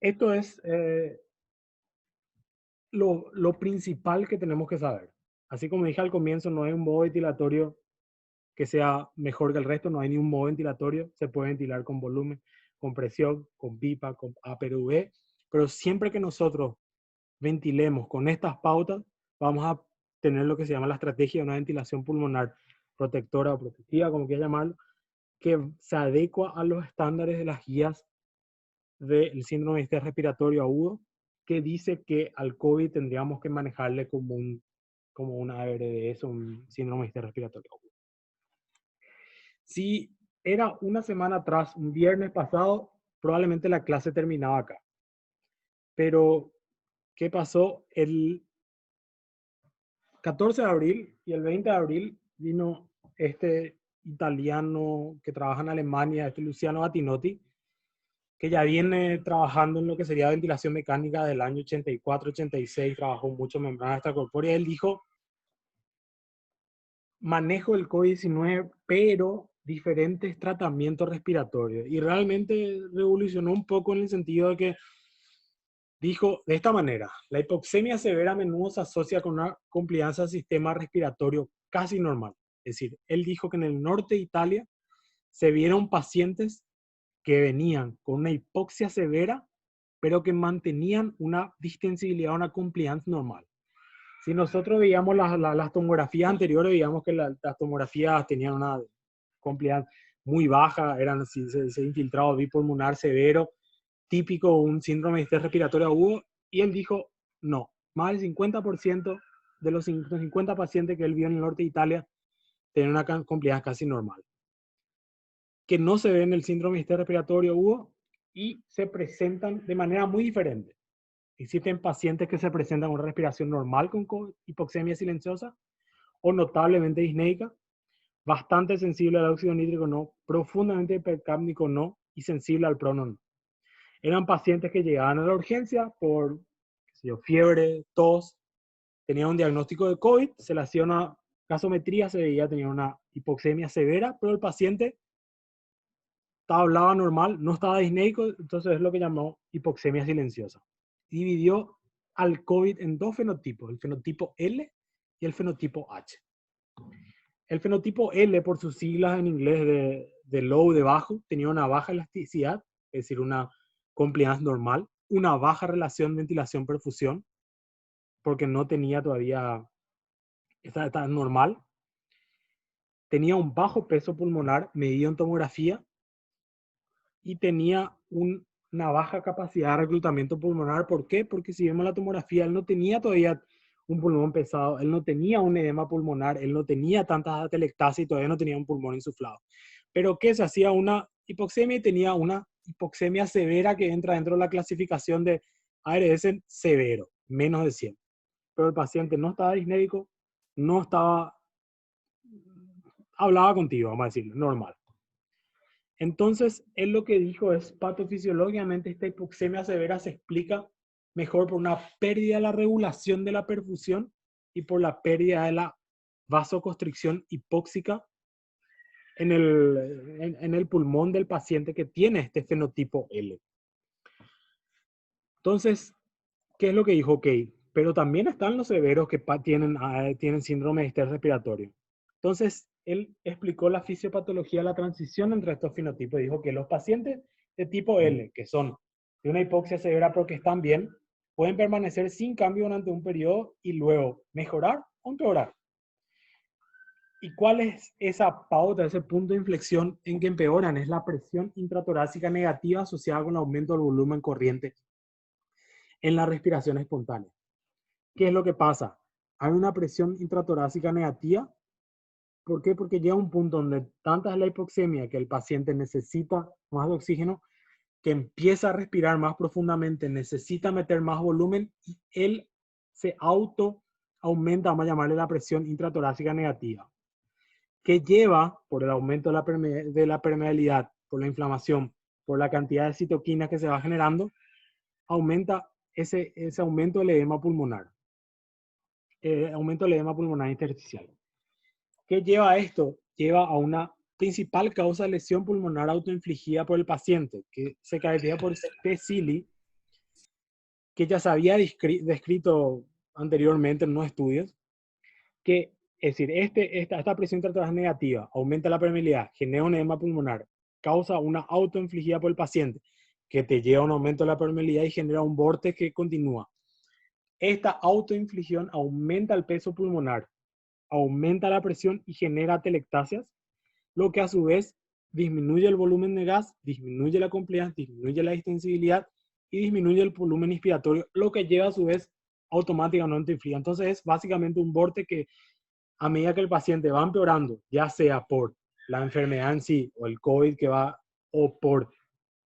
Esto es lo principal que tenemos que saber. Así como dije al comienzo, no hay un modo ventilatorio que sea mejor que el resto, no hay ni un modo ventilatorio, se puede ventilar con volumen, con presión, con pipa, con APRV, pero siempre que nosotros ventilemos con estas pautas, vamos a tener lo que se llama la estrategia de una ventilación pulmonar protectora o protectiva, como quieras llamarlo, que se adecua a los estándares de las guías del síndrome de estrés respiratorio agudo, que dice que al COVID tendríamos que manejarle como una ARDS, un síndrome de estrés respiratorio agudo. Si era una semana atrás, un viernes pasado, probablemente la clase terminaba acá. Pero, ¿qué pasó? El 14 de abril y el 20 de abril vino este italiano que trabaja en Alemania, este Luciano Battinotti, que ya viene trabajando en lo que sería ventilación mecánica del año 84-86, trabajó mucho en membrana extracorpórea. Él dijo, manejo el COVID-19, pero diferentes tratamientos respiratorios. Y realmente revolucionó un poco en el sentido de que dijo de esta manera: la hipoxemia severa a menudo se asocia con una complicancia del sistema respiratorio casi normal. Es decir, él dijo que en el norte de Italia se vieron pacientes que venían con una hipoxia severa, pero que mantenían una distensibilidad, una compliance normal. Si nosotros veíamos las tomografías anteriores, veíamos que las tomografías tenían una compliance muy baja, eran se infiltrado bipulmonar severo, típico de un síndrome de estrés respiratorio agudo, y él dijo, no, más del 50% de los 50 pacientes que él vio en el norte de Italia tenían una compliance casi normal, que no se ve en el síndrome de estrés respiratorio agudo y se presentan de manera muy diferente. Existen pacientes que se presentan con una respiración normal con hipoxemia silenciosa o notablemente disneica, bastante sensible al óxido nítrico no, profundamente hipercápnico no y sensible al prono no. Eran pacientes que llegaban a la urgencia por fiebre, tos, tenían un diagnóstico de COVID, se le hacía una gasometría, se veía tenía una hipoxemia severa, pero el paciente hablaba normal, no estaba disneico, entonces es lo que llamó hipoxemia silenciosa. Dividió al COVID en dos fenotipos, el fenotipo L y el fenotipo H. El fenotipo L, por sus siglas en inglés de low, de bajo, tenía una baja elasticidad, es decir, una compliance normal, una baja relación ventilación-perfusión, porque no tenía todavía, está normal. Tenía un bajo peso pulmonar medido en tomografía y tenía una baja capacidad de reclutamiento pulmonar. ¿Por qué? Porque si vemos la tomografía, él no tenía todavía un pulmón pesado, él no tenía un edema pulmonar, él no tenía tantas atelectasis y todavía no tenía un pulmón insuflado. Pero que se hacía una hipoxemia y tenía una hipoxemia severa que entra dentro de la clasificación de ARS severo, menos de 100. Pero el paciente no estaba disnéico, no estaba, hablaba contigo, vamos a decirlo, normal. Entonces, él lo que dijo es, patofisiológicamente esta hipoxemia severa se explica mejor por una pérdida de la regulación de la perfusión y por la pérdida de la vasoconstricción hipóxica en el pulmón del paciente que tiene este fenotipo L. Entonces, ¿qué es lo que dijo? Ok, pero también están los severos que tienen síndrome de estrés respiratorio. Entonces, él explicó la fisiopatología de la transición entre estos fenotipos y dijo que los pacientes de tipo L, que son de una hipoxia severa pero que están bien, pueden permanecer sin cambio durante un periodo y luego mejorar o empeorar. ¿Y cuál es esa pauta, ese punto de inflexión en que empeoran? Es la presión intratorácica negativa asociada con el aumento del volumen corriente en la respiración espontánea. ¿Qué es lo que pasa? Hay una presión intratorácica negativa. ¿Por qué? Porque llega un punto donde tanta es la hipoxemia que el paciente necesita más de oxígeno, que empieza a respirar más profundamente, necesita meter más volumen y él se auto aumenta, vamos a llamarle la presión intratorácica negativa, que lleva, por el aumento de la permeabilidad, por la inflamación, por la cantidad de citoquinas que se va generando, aumenta ese aumento del edema pulmonar. Aumento del edema pulmonar intersticial. ¿Qué lleva a esto? Lleva a una principal causa de lesión pulmonar autoinfligida por el paciente, que se caracteriza por PCILI, que ya se había descrito anteriormente en unos estudios, que es decir, esta presión intratorácica negativa aumenta la permeabilidad, genera un edema pulmonar, causa una autoinfligida por el paciente, que te lleva a un aumento de la permeabilidad y genera un vórtice que continúa. Esta autoinfligión aumenta el peso pulmonar, aumenta la presión y genera atelectasias, lo que a su vez disminuye el volumen de gas, disminuye la compliance, disminuye la distensibilidad y disminuye el volumen inspiratorio, lo que lleva a su vez automáticamente a inflijar. Entonces es básicamente un vorte que a medida que el paciente va empeorando, ya sea por la enfermedad en sí o el COVID que va, o por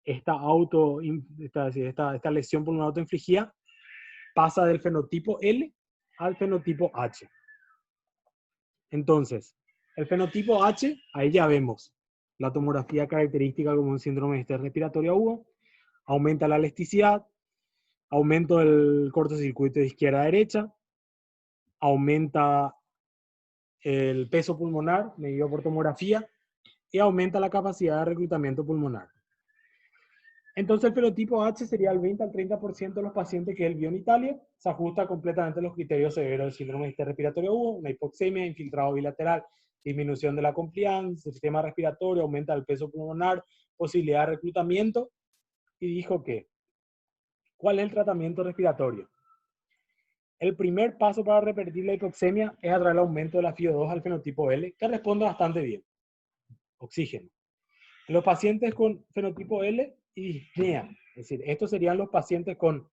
esta lesión pulmonar autoinfligida, pasa del fenotipo L al fenotipo H. Entonces, el fenotipo H, ahí ya vemos la tomografía característica como un síndrome de estrés respiratorio agudo, aumenta la elasticidad, aumento del cortocircuito de izquierda a derecha, aumenta el peso pulmonar medido por tomografía y aumenta la capacidad de reclutamiento pulmonar. Entonces el fenotipo H sería el 20 al 30% de los pacientes que él vio en Italia, se ajusta completamente a los criterios severos del síndrome de estrés respiratorio agudo, una hipoxemia, infiltrado bilateral, disminución de la compliance, el sistema respiratorio, aumenta el peso pulmonar, posibilidad de reclutamiento, y dijo que, ¿cuál es el tratamiento respiratorio? El primer paso para revertir la hipoxemia es atraer el aumento de la FiO2 al fenotipo L, que responde bastante bien. Oxígeno. En los pacientes con fenotipo L y disnea, es decir, estos serían los pacientes con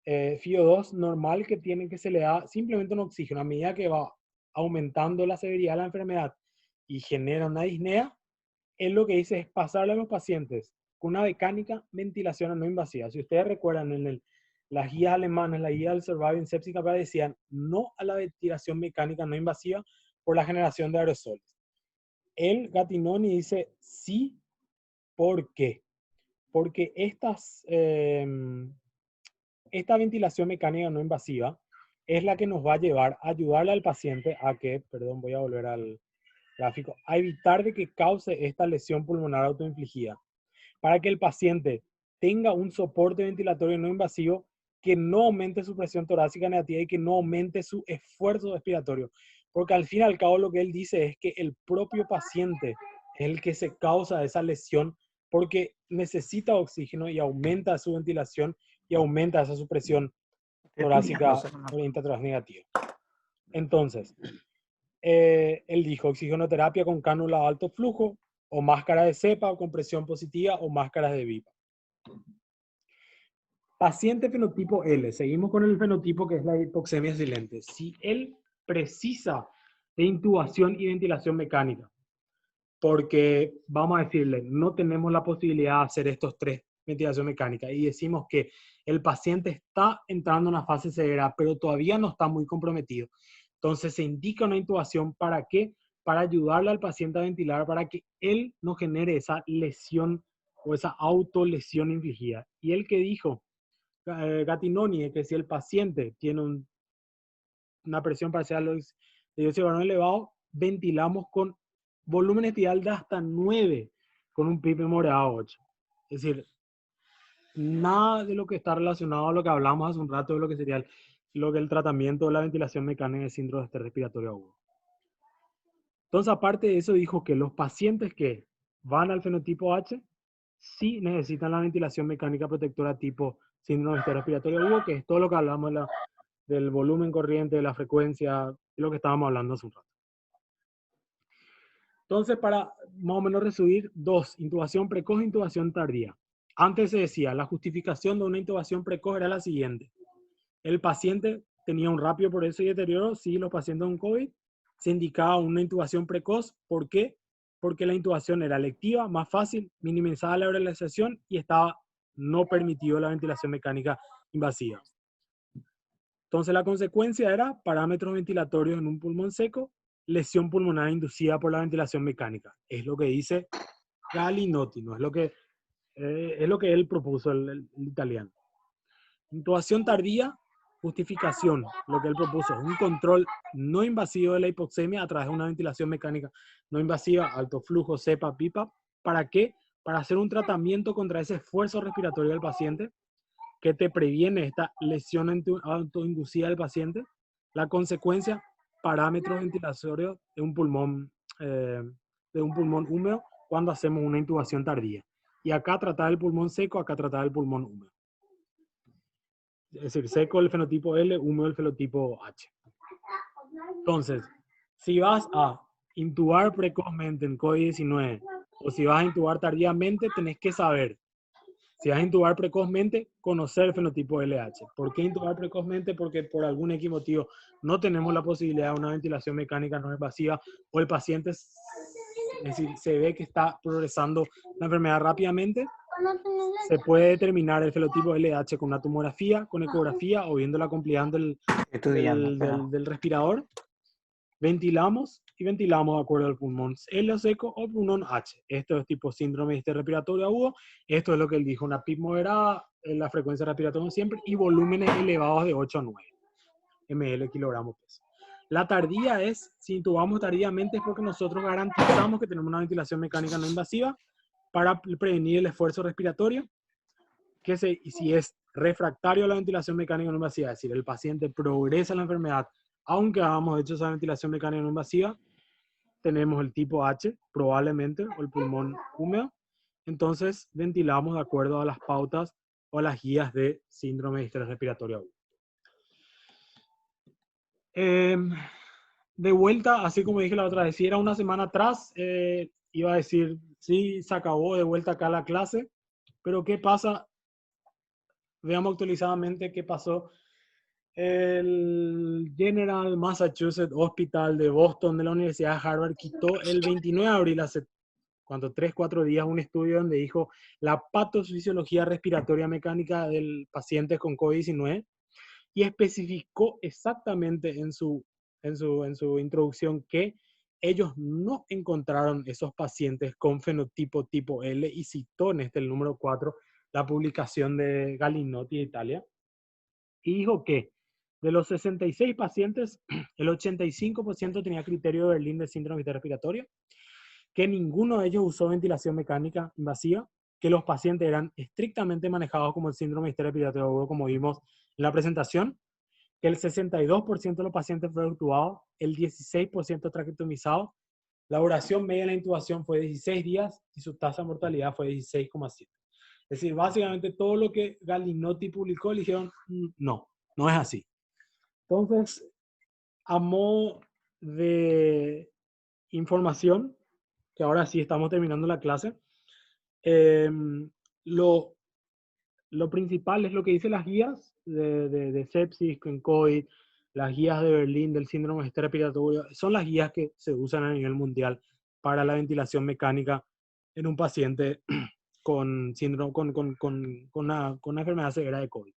FiO2 normal que se le da simplemente un oxígeno. A medida que va aumentando la severidad de la enfermedad y genera una disnea, él lo que dice es pasarle a los pacientes con una mecánica ventilación no invasiva. Si ustedes recuerdan en las guías alemanas, la guía del Surviving Sepsis Capaz decían no a la ventilación mecánica no invasiva por la generación de aerosoles. El Gattinoni dice sí. ¿Por qué? Porque esta ventilación mecánica no invasiva es la que nos va a llevar a ayudarle al paciente a que, perdón, voy a volver al gráfico, a evitar de que cause esta lesión pulmonar autoinfligida, para que el paciente tenga un soporte ventilatorio no invasivo que no aumente su presión torácica negativa y que no aumente su esfuerzo respiratorio. Porque al fin y al cabo lo que él dice es que el propio paciente es el que se causa esa lesión porque necesita oxígeno y aumenta su ventilación y aumenta esa su presión torácica o intratorácica negativa. Entonces, él dijo oxigenoterapia con cánula de alto flujo, o máscara de cepa, o con presión positiva, o máscaras de VIP. Paciente fenotipo L. Seguimos con el fenotipo que es la hipoxemia silente. Si él precisa de intubación y ventilación mecánica, porque vamos a decirle, no tenemos la posibilidad de hacer estos tres ventilación mecánica y decimos que el paciente está entrando en una fase severa, pero todavía no está muy comprometido. Entonces se indica una intubación. ¿Para qué? Para ayudarle al paciente a ventilar, para que él no genere esa lesión o esa autolesión infligida. Y él que dijo, Gattinoni, que si el paciente tiene una presión parcial de dióxido de carbono elevado, ventilamos con volumen espiral de hasta 9, con un PIB moderado 8. Es decir, nada de lo que está relacionado a lo que hablamos hace un rato de lo que sería el tratamiento de la ventilación mecánica de síndrome de estrés respiratorio agudo. Entonces, aparte de eso, dijo que los pacientes que van al fenotipo H sí necesitan la ventilación mecánica protectora tipo síndrome de estrés respiratorio agudo, que es todo lo que hablamos del volumen corriente, de la frecuencia, de lo que estábamos hablando hace un rato. Entonces, para más o menos resumir, dos, intubación precoz e intubación tardía. Antes se decía, la justificación de una intubación precoz era la siguiente. El paciente tenía un rápido progreso y deterioro, sí, los pacientes con COVID, se indicaba una intubación precoz. ¿Por qué? Porque la intubación era electiva, más fácil, minimizaba la realización y estaba no permitido la ventilación mecánica invasiva. Entonces la consecuencia era parámetros ventilatorios en un pulmón seco, lesión pulmonar inducida por la ventilación mecánica. Es lo que dice Galinotti, no es lo que él propuso, el italiano. Intubación tardía, justificación. Lo que él propuso es un control no invasivo de la hipoxemia a través de una ventilación mecánica no invasiva, alto flujo, cepa, pipa. ¿Para qué? Para hacer un tratamiento contra ese esfuerzo respiratorio del paciente que te previene esta lesión autoinducida del paciente. La consecuencia, parámetros ventilatorios de un pulmón húmedo cuando hacemos una intubación tardía. Y acá tratar el pulmón seco, acá tratar el pulmón húmedo. Es decir, seco el fenotipo L, húmedo el fenotipo H. Entonces, si vas a intubar precozmente en COVID-19 o si vas a intubar tardíamente, tenés que saber. Si vas a intubar precozmente, conocer el fenotipo LH. ¿Por qué intubar precozmente? Porque por algún X motivo no tenemos la posibilidad de una ventilación mecánica no invasiva o el paciente, es decir, se ve que está progresando la enfermedad rápidamente. Se puede determinar el fenotipo LH con una tomografía, con ecografía o viendo la complicidad del respirador. Ventilamos y ventilamos de acuerdo al pulmón L seco o pulmón H. Esto es tipo síndrome de respiratorio agudo. Esto es lo que él dijo, una PIB moderada, la frecuencia respiratoria siempre y volúmenes elevados de 8 a 9 ml kilogramos peso. La tardía es, si intubamos tardíamente, es porque nosotros garantizamos que tenemos una ventilación mecánica no invasiva para prevenir el esfuerzo respiratorio, que si es refractario a la ventilación mecánica no invasiva, es decir, el paciente progresa la enfermedad, aunque hayamos hecho esa ventilación mecánica no invasiva, tenemos el tipo H, probablemente, o el pulmón húmedo. Entonces, ventilamos de acuerdo a las pautas o a las guías de síndrome de distrés respiratorio agudo. De vuelta, así como dije la otra vez, si era una semana atrás, iba a decir, sí, se acabó de vuelta acá la clase, pero ¿qué pasa? Veamos actualizadamente qué pasó. El General Massachusetts Hospital de Boston de la Universidad de Harvard quitó el 29 de abril, hace 3, 4 días, un estudio donde dijo la patofisiología respiratoria mecánica del paciente con COVID-19 y especificó exactamente en su introducción que ellos no encontraron esos pacientes con fenotipo tipo L y citó en el número 4 la publicación de Galinotti de Italia y dijo que de los 66 pacientes, el 85% tenía criterio de Berlín de síndrome respiratorio, que ninguno de ellos usó ventilación mecánica invasiva, que los pacientes eran estrictamente manejados como el síndrome respiratorio agudo, como vimos en la presentación, que el 62% de los pacientes fue intubados, el 16% traqueotomizado, la duración media de la intubación fue 16 días y su tasa de mortalidad fue 16,7. Es decir, básicamente todo lo que Galinotti publicó le dijeron, no es así. Entonces, a modo de información, que ahora sí estamos terminando la clase, lo principal es lo que dicen las guías de sepsis, con COVID, las guías de Berlín del síndrome respiratorio, son las guías que se usan a nivel mundial para la ventilación mecánica en un paciente con síndrome, con una enfermedad severa de COVID.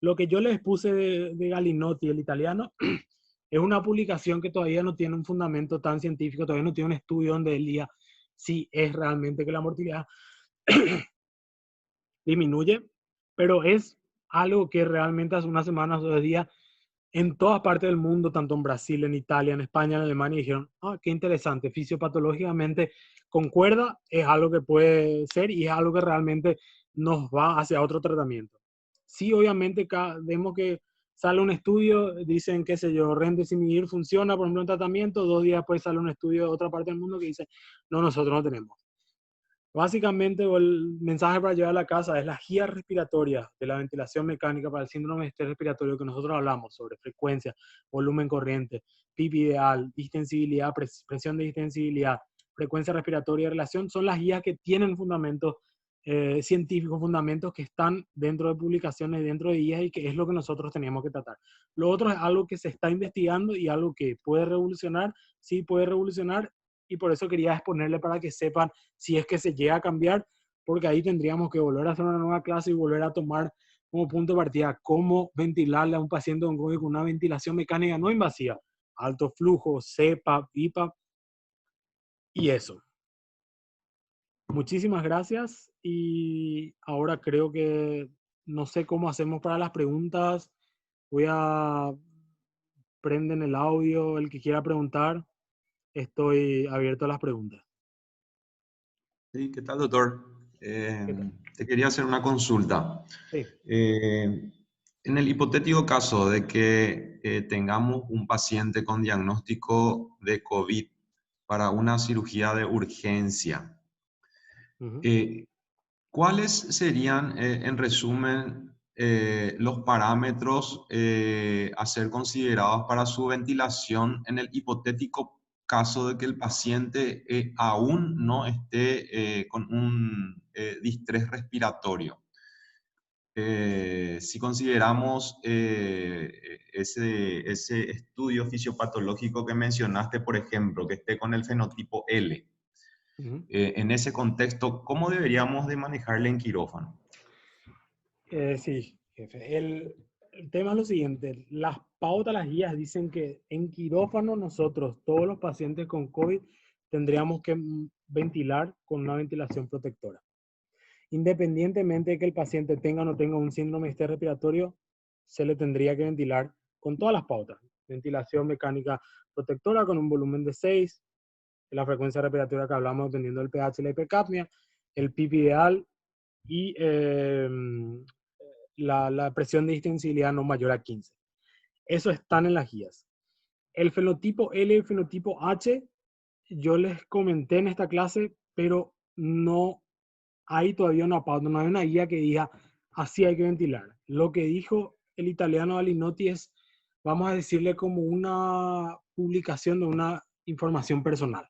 Lo que yo les puse de Galinotti, el italiano, es una publicación que todavía no tiene un fundamento tan científico, todavía no tiene un estudio donde él diga si es realmente que la mortalidad disminuye, pero es algo que realmente hace unas semanas o 2 días en todas partes del mundo, tanto en Brasil, en Italia, en España, en Alemania, dijeron, qué interesante, fisiopatológicamente concuerda, es algo que puede ser y es algo que realmente nos va hacia otro tratamiento. Sí, obviamente vemos que sale un estudio, dicen, qué sé yo, Remdesivir funciona, por ejemplo, en tratamiento, 2 días después sale un estudio de otra parte del mundo que dice, no, nosotros no tenemos. Básicamente, el mensaje para llevar a la casa es las guías respiratorias de la ventilación mecánica para el síndrome de estrés respiratorio que nosotros hablamos sobre frecuencia, volumen corriente, PIB ideal, distensibilidad, presión de distensibilidad, frecuencia respiratoria y relación, son las guías que tienen fundamentos científicos, fundamentos que están dentro de publicaciones, dentro de guías y que es lo que nosotros tenemos que tratar. Lo otro es algo que se está investigando y algo que puede revolucionar, sí puede revolucionar, y por eso quería exponerle para que sepan si es que se llega a cambiar, porque ahí tendríamos que volver a hacer una nueva clase y volver a tomar como punto de partida cómo ventilarle a un paciente con COVID con una ventilación mecánica no invasiva, alto flujo, CPAP, BiPAP y eso. Muchísimas gracias y ahora creo que no sé cómo hacemos para las preguntas. Voy a prender el audio, el que quiera preguntar, estoy abierto a las preguntas. Sí, ¿qué tal, doctor? ¿Qué tal? Te quería hacer una consulta. Sí. En el hipotético caso de que tengamos un paciente con diagnóstico de COVID para una cirugía de urgencia, ¿cuáles serían, en resumen, los parámetros a ser considerados para su ventilación en el hipotético caso de que el paciente aún no esté con un distrés respiratorio. Si consideramos ese estudio fisiopatológico que mencionaste, por ejemplo, que esté con el fenotipo L, en ese contexto, ¿cómo deberíamos de manejarle en quirófano? Sí, jefe. El tema es lo siguiente. Las pautas, las guías dicen que en quirófano nosotros, todos los pacientes con COVID, tendríamos que ventilar con una ventilación protectora. Independientemente de que el paciente tenga o no tenga un síndrome de estrés respiratorio, se le tendría que ventilar con todas las pautas. Ventilación mecánica protectora con un volumen de 6, la frecuencia respiratoria que hablamos dependiendo del pH y la hipercapnia, el PIP ideal y la presión de distensibilidad no mayor a 15. Eso están en las guías. El fenotipo L y el fenotipo H, yo les comenté en esta clase, pero no hay todavía una pauta, no hay una guía que diga así hay que ventilar. Lo que dijo el italiano Alinotti es, vamos a decirle como una publicación de una información personal,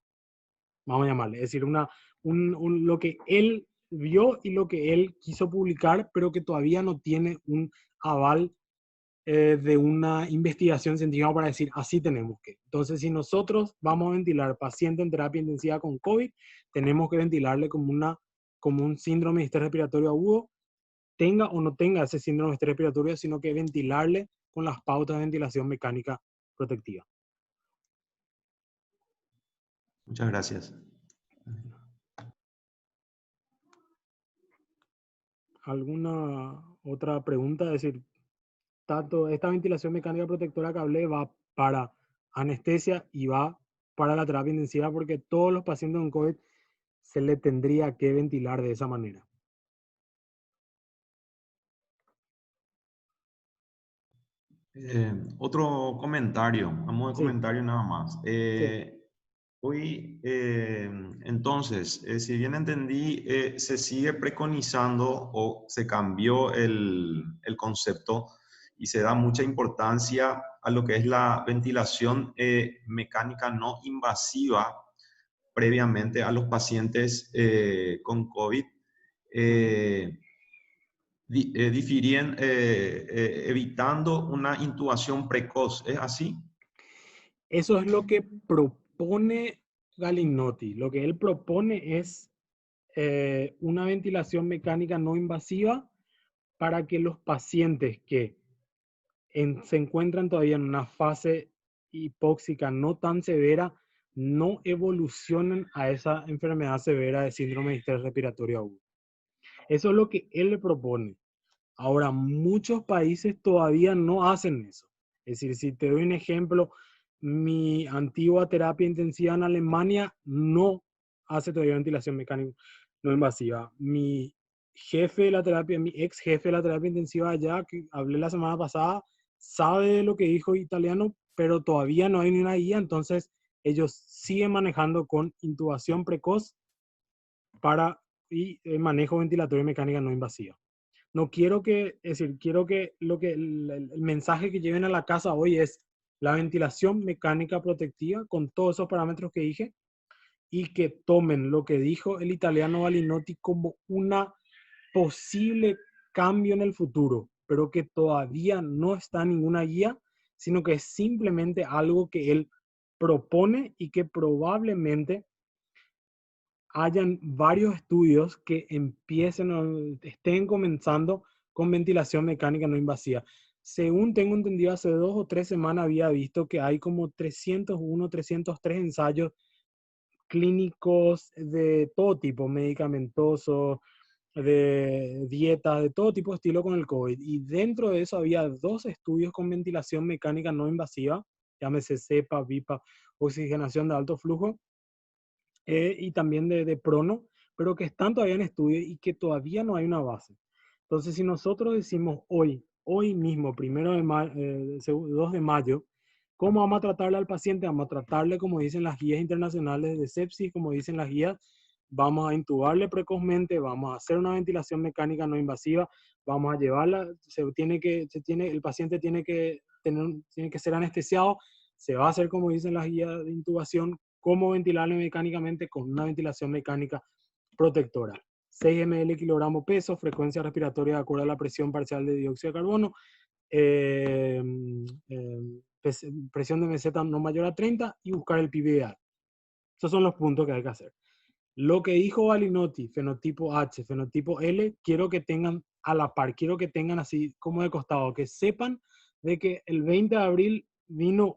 vamos a llamarle, es decir, lo que él vio y lo que él quiso publicar, pero que todavía no tiene un aval de una investigación científica para decir así tenemos que. Entonces, si nosotros vamos a ventilar paciente en terapia intensiva con COVID, tenemos que ventilarle como un síndrome de estrés respiratorio agudo, tenga o no tenga ese síndrome de estrés respiratorio, sino que ventilarle con las pautas de ventilación mecánica protectiva. Muchas gracias. ¿Alguna otra pregunta? Es decir, tanto esta ventilación mecánica protectora que hablé va para anestesia y va para la terapia intensiva porque todos los pacientes con COVID se le tendría que ventilar de esa manera. Otro comentario, vamos de Sí, comentario nada más. sí. Hoy, entonces, si bien entendí, se sigue preconizando o se cambió el concepto y se da mucha importancia a lo que es la ventilación mecánica no invasiva previamente a los pacientes con COVID. Evitando una intubación precoz. ¿Es así? Eso es lo que propone Galinotti. Lo que él propone es una ventilación mecánica no invasiva para que los pacientes que se encuentran todavía en una fase hipóxica no tan severa no evolucionen a esa enfermedad severa de síndrome de estrés respiratorio agudo. Eso es lo que él le propone. Ahora, muchos países todavía no hacen eso. Es decir, si te doy un ejemplo, mi antigua terapia intensiva en Alemania no hace todavía ventilación mecánica no invasiva. Mi jefe de la terapia, mi ex jefe de la terapia intensiva allá, que hablé la semana pasada, sabe de lo que dijo italiano, pero todavía no hay ni una guía, entonces ellos siguen manejando con intubación precoz y manejo ventilatorio y mecánica no invasiva. No quiero que, es decir, quiero que el mensaje que lleven a la casa hoy es la ventilación mecánica protectiva con todos esos parámetros que dije y que tomen lo que dijo el italiano Balinotti como una posible cambio en el futuro, pero que todavía no está en ninguna guía, sino que es simplemente algo que él propone y que probablemente hayan varios estudios que empiecen o estén comenzando con ventilación mecánica no invasiva. Según tengo entendido, hace 2 o 3 semanas había visto que hay como 301, 303 ensayos clínicos de todo tipo, medicamentosos, de dietas, de todo tipo de estilo con el COVID. Y dentro de eso había 2 estudios con ventilación mecánica no invasiva, llámese CEPA, VIPA, oxigenación de alto flujo, y también de Prono, pero que están todavía en estudio y que todavía no hay una base. Entonces, si nosotros decimos hoy mismo, 2 de mayo, ¿cómo vamos a tratarle al paciente? Vamos a tratarle como dicen las guías internacionales de sepsis, como dicen las guías vamos a intubarle precozmente, vamos a hacer una ventilación mecánica no invasiva, vamos a llevarla, el paciente tiene que ser anestesiado, se va a hacer como dicen las guías de intubación, cómo ventilarle mecánicamente con una ventilación mecánica protectora. 6 ml kilogramo peso, frecuencia respiratoria de acuerdo a la presión parcial de dióxido de carbono, presión de meseta no mayor a 30 y buscar el PIB ideal. Esos son los puntos que hay que hacer. Lo que dijo Balinotti, fenotipo H, fenotipo L, quiero que tengan a la par, quiero que tengan así como de costado, que sepan de que el 20 de abril vino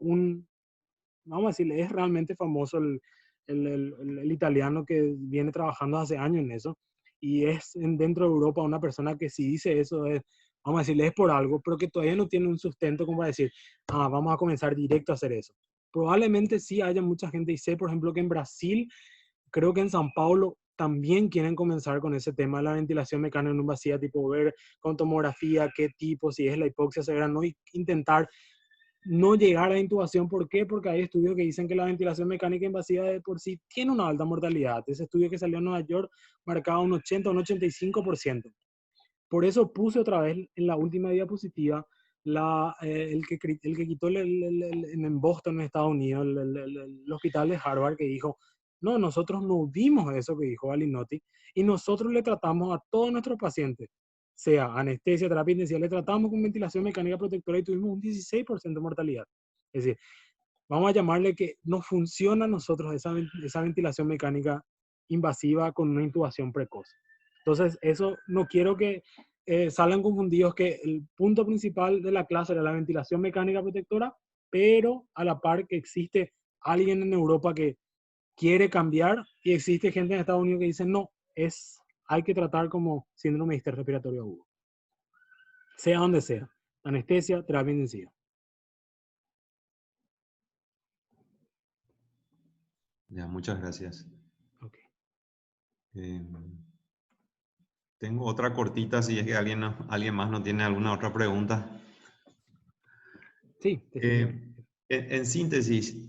vamos a decirle, es realmente famoso el italiano que viene trabajando hace años en eso, y es dentro de Europa una persona que si dice eso es, vamos a decirle, es por algo, pero que todavía no tiene un sustento como para decir, vamos a comenzar directo a hacer eso. Probablemente sí haya mucha gente, y sé, por ejemplo, que en Brasil, creo que en San Paulo también quieren comenzar con ese tema de la ventilación mecánica no invasiva, tipo ver con tomografía qué tipo, si es la hipoxia severa, no intentar no llegar a la intubación. ¿Por qué? Porque hay estudios que dicen que la ventilación mecánica invasiva de por sí tiene una alta mortalidad. Ese estudio que salió en Nueva York marcaba un 80 o un 85%. Por eso puse otra vez en la última diapositiva el que quitó en Boston, en Estados Unidos, el hospital de Harvard, que dijo, no, nosotros no vimos eso que dijo Balinotti, y nosotros le tratamos a todos nuestros pacientes, sea anestesia, terapia intensiva, le tratamos con ventilación mecánica protectora y tuvimos un 16% de mortalidad. Es decir, vamos a llamarle que no funciona a nosotros esa ventilación mecánica invasiva con una intubación precoz. Entonces, eso no quiero que salgan confundidos, que el punto principal de la clase era la ventilación mecánica protectora, pero a la par que existe alguien en Europa que quiere cambiar y existe gente en Estados Unidos que dice no, hay que tratar como síndrome de distrés respiratorio agudo. Sea donde sea, anestesia, terapia intensiva. Ya, muchas gracias. Okay. Tengo otra cortita, si es que alguien más no tiene alguna otra pregunta. Sí, en síntesis,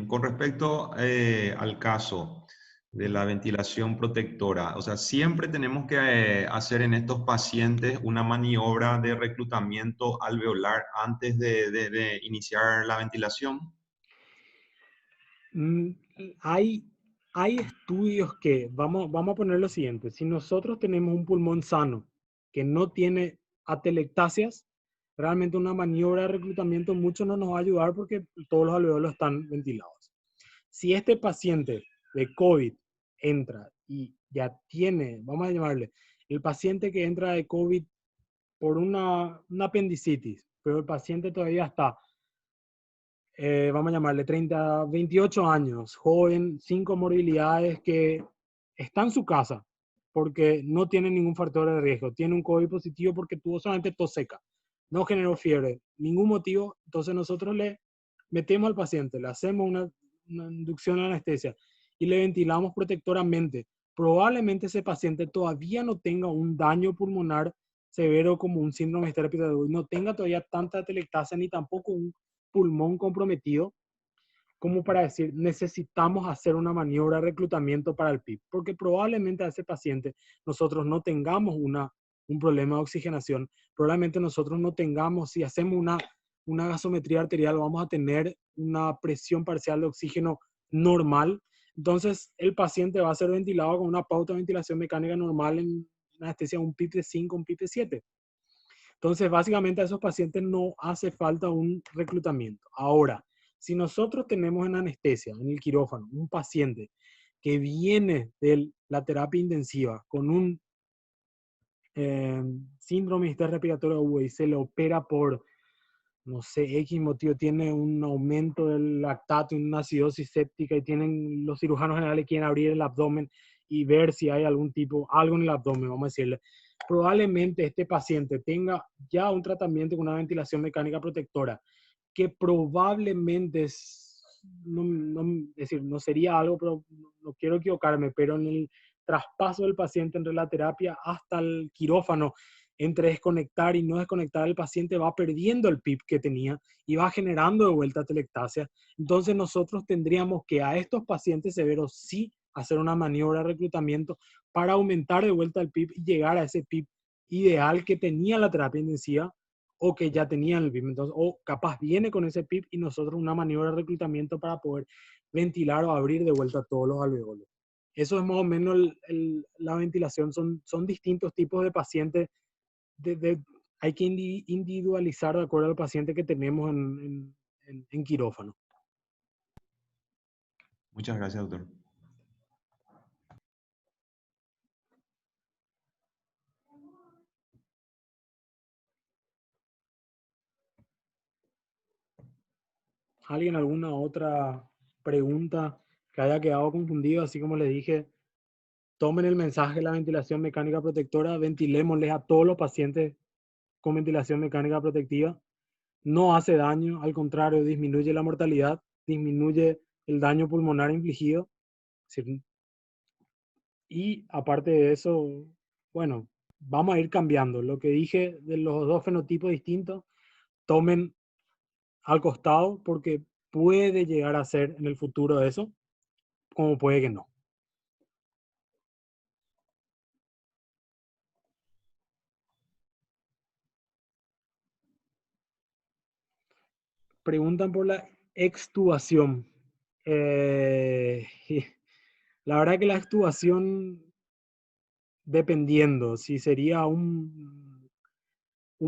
con respecto al caso de la ventilación protectora, o sea, siempre tenemos que hacer en estos pacientes una maniobra de reclutamiento alveolar antes de iniciar la ventilación. Hay estudios que, vamos a poner lo siguiente, si nosotros tenemos un pulmón sano que no tiene atelectasias, realmente una maniobra de reclutamiento mucho no nos va a ayudar porque todos los alveolos están ventilados. Si este paciente de COVID entra y ya tiene, vamos a llamarle, el paciente que entra de COVID por una apendicitis, pero el paciente todavía está, vamos a llamarle 30, 28 años, joven, sin comorbilidades, que está en su casa porque no tiene ningún factor de riesgo, tiene un COVID positivo porque tuvo solamente tos seca, no generó fiebre, ningún motivo, entonces nosotros le metemos al paciente, le hacemos una inducción de anestesia y le ventilamos protectoramente. Probablemente ese paciente todavía no tenga un daño pulmonar severo como un síndrome de distrés respiratorio, no tenga todavía tanta atelectasia ni tampoco un pulmón comprometido como para decir necesitamos hacer una maniobra de reclutamiento para el PIB, porque probablemente a ese paciente nosotros no tengamos un problema de oxigenación, probablemente nosotros no tengamos, si hacemos una gasometría arterial, vamos a tener una presión parcial de oxígeno normal, entonces el paciente va a ser ventilado con una pauta de ventilación mecánica normal en anestesia, un PIB de 5, un PIB de 7. Entonces, básicamente a esos pacientes no hace falta un reclutamiento. Ahora, si nosotros tenemos en anestesia, en el quirófano, un paciente que viene de la terapia intensiva con un síndrome de distrés respiratorio agudo y se le opera por, no sé, X motivo, tiene un aumento del lactato, una acidosis séptica y los cirujanos generales quieren abrir el abdomen y ver si hay algo en el abdomen, vamos a decirle. Probablemente este paciente tenga ya un tratamiento con una ventilación mecánica protectora que probablemente no sería algo, pero no quiero equivocarme, pero en el traspaso del paciente entre la terapia hasta el quirófano, entre desconectar y no desconectar, el paciente va perdiendo el PIB que tenía y va generando de vuelta atelectasia. Entonces nosotros tendríamos que a estos pacientes severos sí hacer una maniobra de reclutamiento para aumentar de vuelta el PIB y llegar a ese PIB ideal que tenía la terapia intensiva o que ya tenía el PIB. Entonces, o capaz viene con ese PIB y nosotros una maniobra de reclutamiento para poder ventilar o abrir de vuelta todos los alveolos. Eso es más o menos la ventilación. Son distintos tipos de pacientes. Hay que individualizar de acuerdo al paciente que tenemos en quirófano. Muchas gracias, doctor. ¿Alguien alguna otra pregunta que haya quedado confundido? Así como les dije, tomen el mensaje de la ventilación mecánica protectora, ventilémosles a todos los pacientes con ventilación mecánica protectiva. No hace daño, al contrario, disminuye la mortalidad, disminuye el daño pulmonar infligido. Y aparte de eso, bueno, vamos a ir cambiando. Lo que dije de los dos fenotipos distintos, tomen al costado porque puede llegar a ser en el futuro eso, como puede que no. Preguntan por la extubación. La verdad que la extubación, dependiendo, si sería un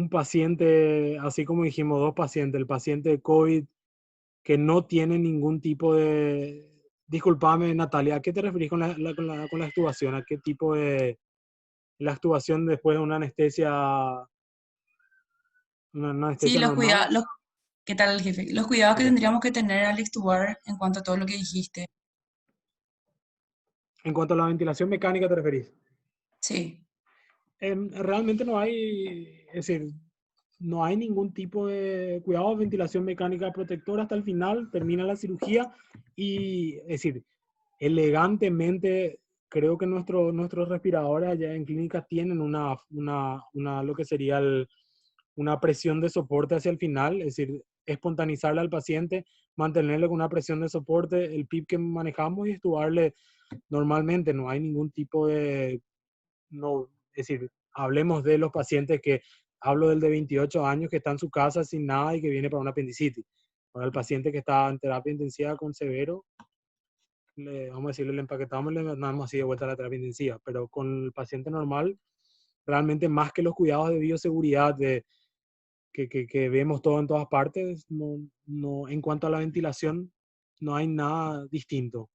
paciente, así como dijimos, dos pacientes, el paciente de COVID que no tiene ningún tipo de... Disculpame, Natalia, ¿a qué te referís con con la extubación? ¿A qué tipo de... La extubación después de una Sí, anestesia normal? ¿qué tal, jefe? Los cuidados que Ok. tendríamos que tener al extubar en cuanto a todo lo que dijiste. En cuanto a la ventilación mecánica, ¿te referís? Sí, Realmente no hay, es decir, no hay ningún tipo de cuidado de ventilación mecánica protectora hasta el final, termina la cirugía y, es decir, elegantemente, creo que nuestros respiradores allá en clínica tienen lo que sería una presión de soporte hacia el final, es decir, espontanizarle al paciente, mantenerle con una presión de soporte, el PIB que manejamos y estubarle normalmente. No hay ningún tipo de, no, es decir, hablemos de los pacientes hablo del de 28 años que está en su casa sin nada y que viene para una apendicitis. Para el paciente que está en terapia intensiva con severo, vamos a decirle, le empaquetamos y le mandamos así de vuelta a la terapia intensiva. Pero con el paciente normal, realmente más que los cuidados de bioseguridad que vemos todo en todas partes, en cuanto a la ventilación, no hay nada distinto.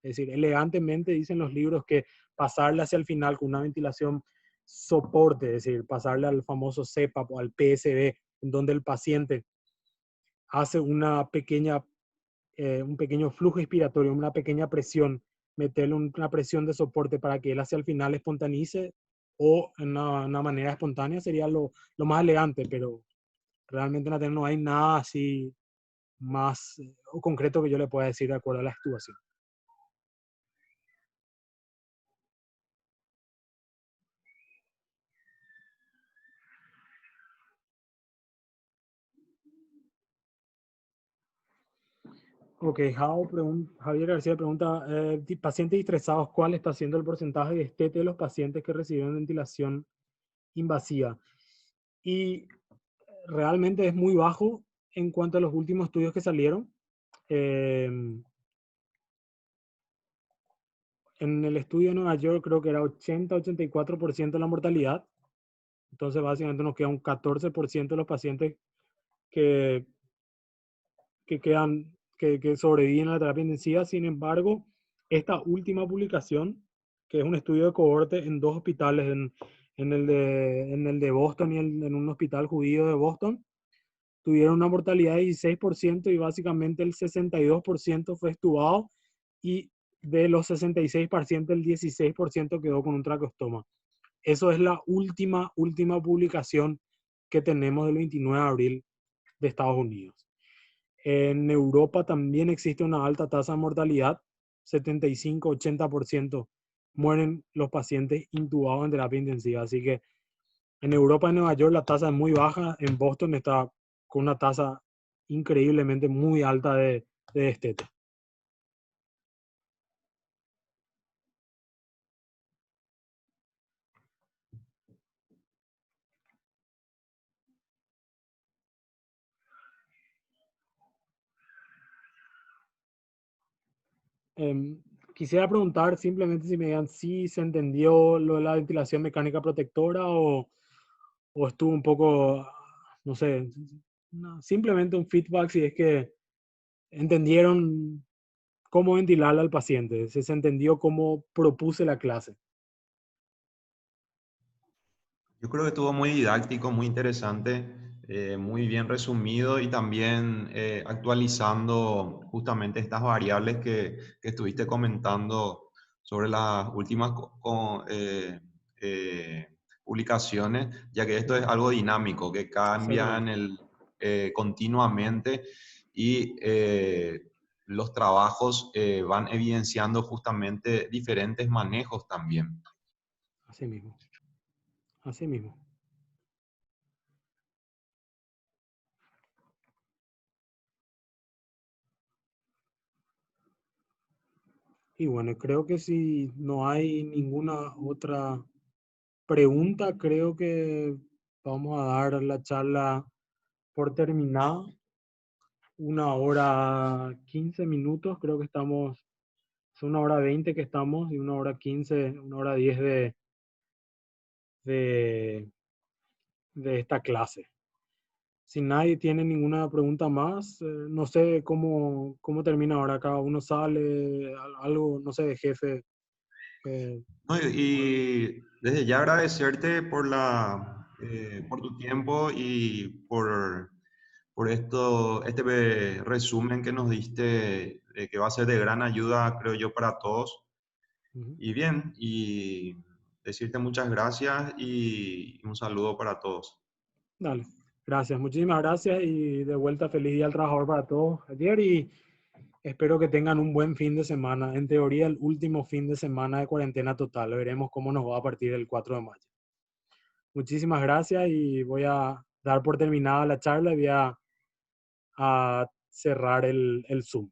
Es decir, elegantemente dicen los libros que pasarle hacia el final con una ventilación soporte, es decir, pasarle al famoso CPAP o al PSB, en donde el paciente hace un pequeño flujo expiratorio, una pequeña presión, meterle una presión de soporte para que él hacia el final espontanice o en una manera espontánea sería lo más elegante, pero realmente no hay nada así más o concreto que yo le pueda decir de acuerdo a la extubación. Ok, Javier García pregunta, pacientes estresados, ¿cuál está siendo el porcentaje de estete de los pacientes que recibieron ventilación invasiva? Y realmente es muy bajo en cuanto a los últimos estudios que salieron. En el estudio de Nueva York creo que era 80-84% la mortalidad. Entonces básicamente nos queda un 14% de los pacientes que que sobreviven a la terapia intensiva. Sin embargo, esta última publicación, que es un estudio de cohorte en dos hospitales, en el de Boston y en un hospital judío de Boston, tuvieron una mortalidad de 16% y básicamente el 62% fue extubado y de los 66 pacientes el 16% quedó con un traqueostoma. Eso es la última publicación que tenemos del 29 de abril de Estados Unidos. En Europa también existe una alta tasa de mortalidad, 75-80% mueren los pacientes intubados en terapia intensiva. Así que en Europa y Nueva York la tasa es muy baja, en Boston está con una tasa increíblemente muy alta de destete. Quisiera preguntar simplemente si me digan si se entendió lo de la ventilación mecánica protectora o estuvo un poco, no sé, simplemente un feedback si es que entendieron cómo ventilarla al paciente, si se entendió cómo propuse la clase. Yo creo que estuvo muy didáctico, muy interesante, muy bien resumido y también actualizando justamente estas variables que estuviste comentando sobre las últimas publicaciones, ya que esto es algo dinámico, que cambia Exactamente. continuamente y los trabajos van evidenciando justamente diferentes manejos también. Así mismo. Así mismo. Y bueno, creo que si no hay ninguna otra pregunta, creo que vamos a dar la charla por terminada. 1 hora 15 minutos, creo que estamos, es 1 hora 20 que estamos y 1 hora 15, 1 hora 10 de, de esta clase. Si nadie tiene ninguna pregunta más, no sé cómo termina ahora. Cada uno sale, algo, no sé, jefe. eh, No, y desde ya agradecerte por por tu tiempo y por este resumen que nos diste, que va a ser de gran ayuda, creo yo, para todos. Ujú. Y bien, y decirte muchas gracias y un saludo para todos. Dale, gracias, muchísimas gracias y de vuelta feliz día al trabajador para todos ayer y espero que tengan un buen fin de semana. En teoría, el último fin de semana de cuarentena total. Veremos cómo nos va a partir del 4 de mayo. Muchísimas gracias y voy a dar por terminada la charla y voy a cerrar el Zoom.